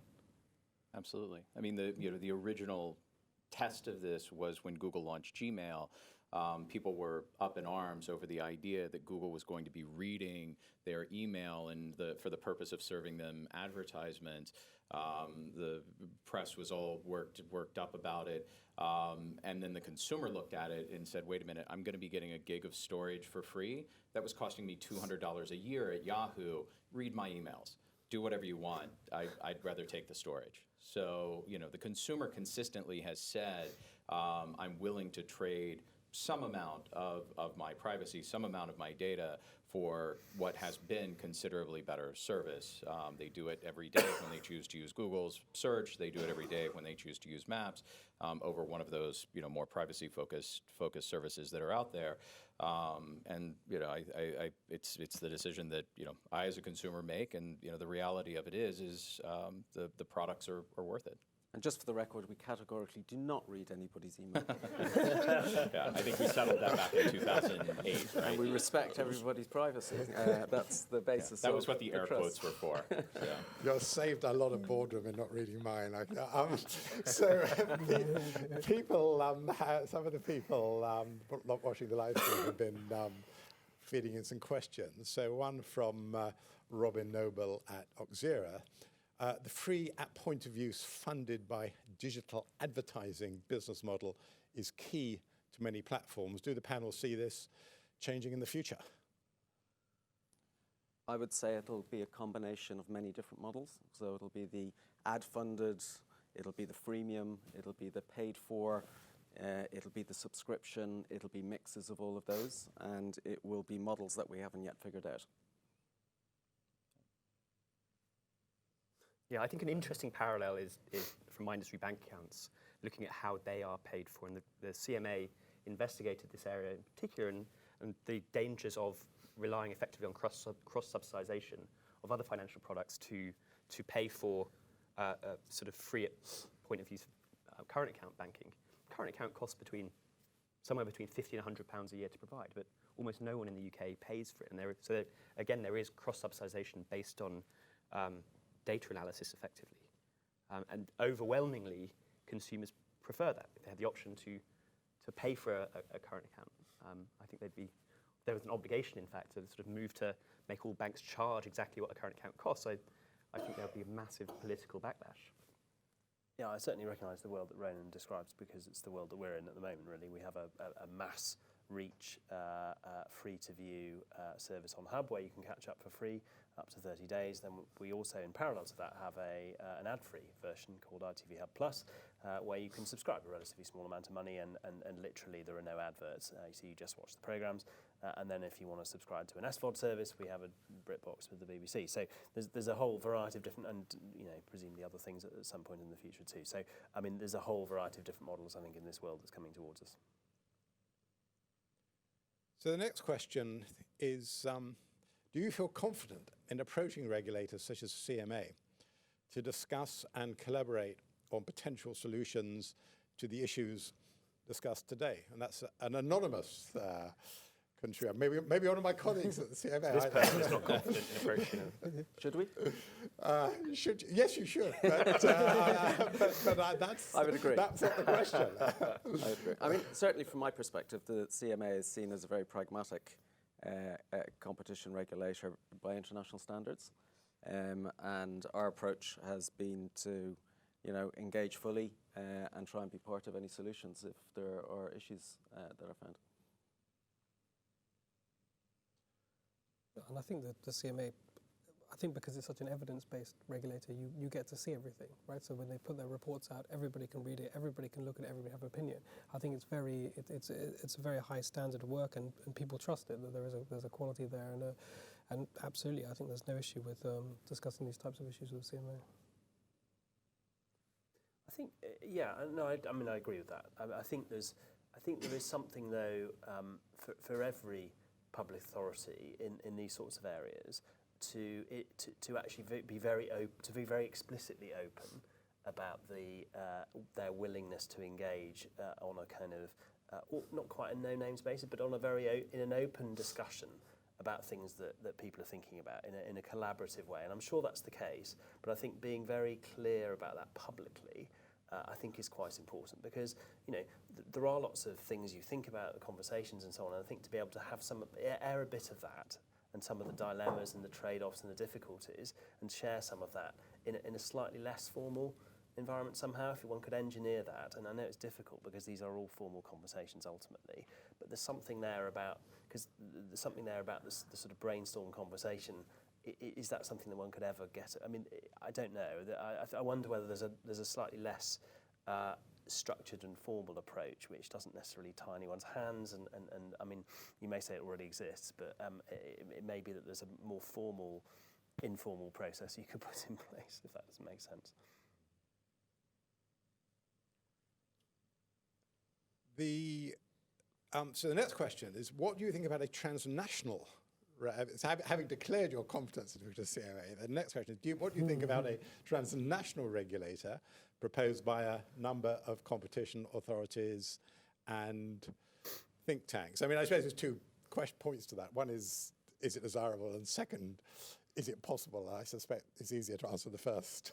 Absolutely. I mean, the original test of this was when Google launched Gmail. People were up in arms over the idea that Google was going to be reading their email and for the purpose of serving them advertisements. The press was all worked up about it. And then the consumer looked at it and said, wait a minute, I'm going to be getting a gig of storage for free. That was costing me $200 a year at Yahoo. Read my emails. Do whatever you want. I'd rather take the storage. So, you know, the consumer consistently has said, I'm willing to trade some amount of my privacy, some amount of my data for what has been considerably better service. They do it every day when they choose to use Google's search. They do it every day when they choose to use Maps over one of those, you know, more privacy-focused services that are out there. And you know, it's the decision that, you know, I as a consumer make, and you know, the reality of it is the products are worth it. And just for the record, we categorically do not read anybody's email. Yeah, I think we settled that back in 2008. Right? And we respect everybody's privacy. That's the basis. That was what the air quotes were for. So. You're saved a lot of boredom in not reading mine. People, some of the people not watching the live stream have been feeding in some questions. So one from Robin Noble at Auxera. The free at point of use funded by digital advertising business model is key to many platforms. Do the panel see this changing in the future? I would say it'll be a combination of many different models. So it'll be the ad funded, it'll be the freemium, it'll be the paid for, it'll be the subscription, it'll be mixes of all of those, and it will be models that we haven't yet figured out. Yeah, I think an interesting parallel is from my industry bank accounts, looking at how they are paid for. And the CMA investigated this area in particular and the dangers of relying effectively on cross-subsidization of other financial products to pay for sort of free at point of use current account banking. Current account costs somewhere between £50 and £100 a year to provide, but almost no one in the UK pays for it. And there is cross-subsidization based on data analysis effectively. And overwhelmingly, consumers prefer that. If they have the option to pay for a current account, I think there was an obligation, in fact, to sort of move to make all banks charge exactly what a current account costs. I think there'll be a massive political backlash. Yeah, I certainly recognise the world that Ronan describes because it's the world that we're in at the moment, really. We have a mass reach, free-to-view service on Hub where you can catch up for free up to 30 days. Then we also, in parallel to that, have an ad-free version called ITV Hub Plus, where you can subscribe a relatively small amount of money and literally there are no adverts. So you just watch the programmes. And then if you want to subscribe to an SVOD service, we have a BritBox with the BBC. So there's a whole variety of different, and presumably other things at some point in the future too. So I mean, there's a whole variety of different models, I think, in this world that's coming towards us. So the next question is, do you feel confident in approaching regulators such as CMA to discuss and collaborate on potential solutions to the issues discussed today? And that's an anonymous contributor. Maybe one of my colleagues at the CMA. This person is not confident in approaching them. Should we? Yes, you should. But I would agree. That's not the question. I would agree. I mean, certainly from my perspective, the CMA is seen as a very pragmatic competition regulator by international standards. And our approach has been to, engage fully and try and be part of any solutions if there are issues that are found. And I think that the CMA, because it's such an evidence-based regulator, you get to see everything, right? So when they put their reports out, everybody can read it, everybody can look at it, everybody have an opinion. I think it's a very high standard of work, and people trust it, that there's a quality there, and absolutely, I think there's no issue with discussing these types of issues with the CMA. I think, I agree with that. I think there is something though for every public authority in these sorts of areas to actually be very explicitly open about their willingness to engage on a kind of not quite a no names basis, but on in an open discussion about things that people are thinking about in a collaborative way. And I'm sure that's the case, but I think being very clear about that publicly I think is quite important, because there are lots of things you think about, the conversations and so on, and I think to be able to have air a bit of that and some of the dilemmas and the trade-offs and the difficulties, and share some of that in a slightly less formal environment somehow, if one could engineer that. And I know it's difficult because these are all formal conversations ultimately, but there's something there about the sort of brainstorm conversation. Is that something that one could ever get? I mean, I don't know. I wonder whether there's a slightly less structured and formal approach, which doesn't necessarily tie anyone's hands. And I mean, you may say it already exists, but it may be that there's a more formal, informal process you could put in place, if that doesn't make sense. So the next question is, what do you think about a transnational? Having declared your competence in the CMA, the next question is, what do you think about a transnational regulator proposed by a number of competition authorities and think tanks? I mean, I suppose there's two points to that. One is it desirable? And second, is it possible? I suspect it's easier to answer the first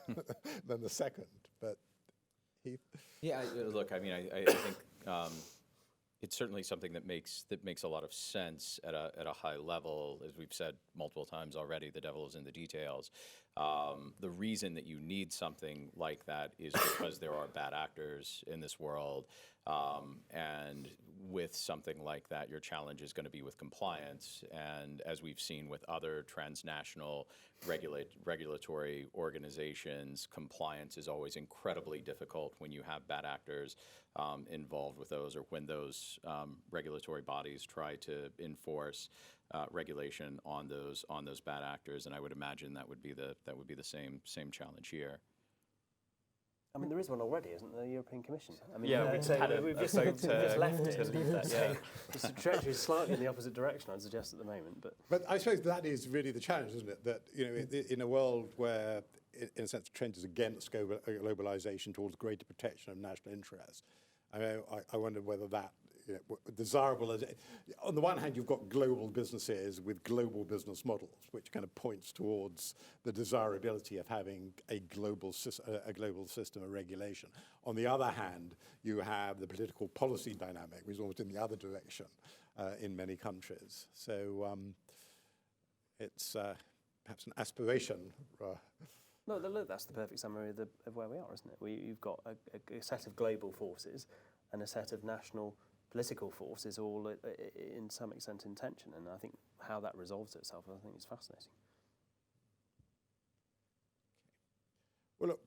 than the second. But Heath? Yeah, look, I mean, I think it's certainly something that makes a lot of sense at a high level. As we've said multiple times already, the devil is in the details. The reason that you need something like that is because there are bad actors in this world, and with something like that, your challenge is going to be with compliance. And as we've seen with other transnational regulatory organizations, compliance is always incredibly difficult when you have bad actors involved with those, or when those regulatory bodies try to enforce regulation on those bad actors. And I would imagine that would be the same challenge here. I mean, there is one already, isn't there? The European Commission. I mean, yeah, we've just left it. To leave that. Yeah, the trajectory is slightly in the opposite direction, I'd suggest at the moment. But I suppose that is really the challenge, isn't it? That in a world where, in a sense, the trend is against globalization towards greater protection of national interests. I mean, I wonder whether that desirable as. On the one hand, you've got global businesses with global business models, which kind of points towards the desirability of having a global system of regulation. On the other hand, you have the political policy dynamic, which is almost in the other direction in many countries. So it's perhaps an aspiration No, look, that's the perfect summary of where we are, isn't it? You've got a set of global forces and a set of national political forces, all in some extent in tension. And I think how that resolves itself, I think, is fascinating. Well, look,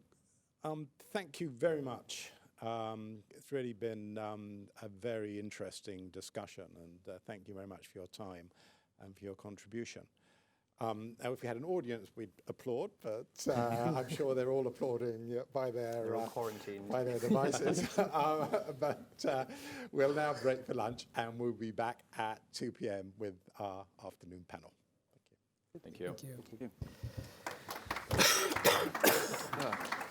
thank you very much. It's really been a very interesting discussion, and thank you very much for your time and for your contribution. Now, if we had an audience, we'd applaud, but I'm sure they're all applauding by their by their devices. But we'll now break for lunch, and we'll be back at 2 p.m. with our afternoon panel. Thank you. Thank you. Thank you. Thank you.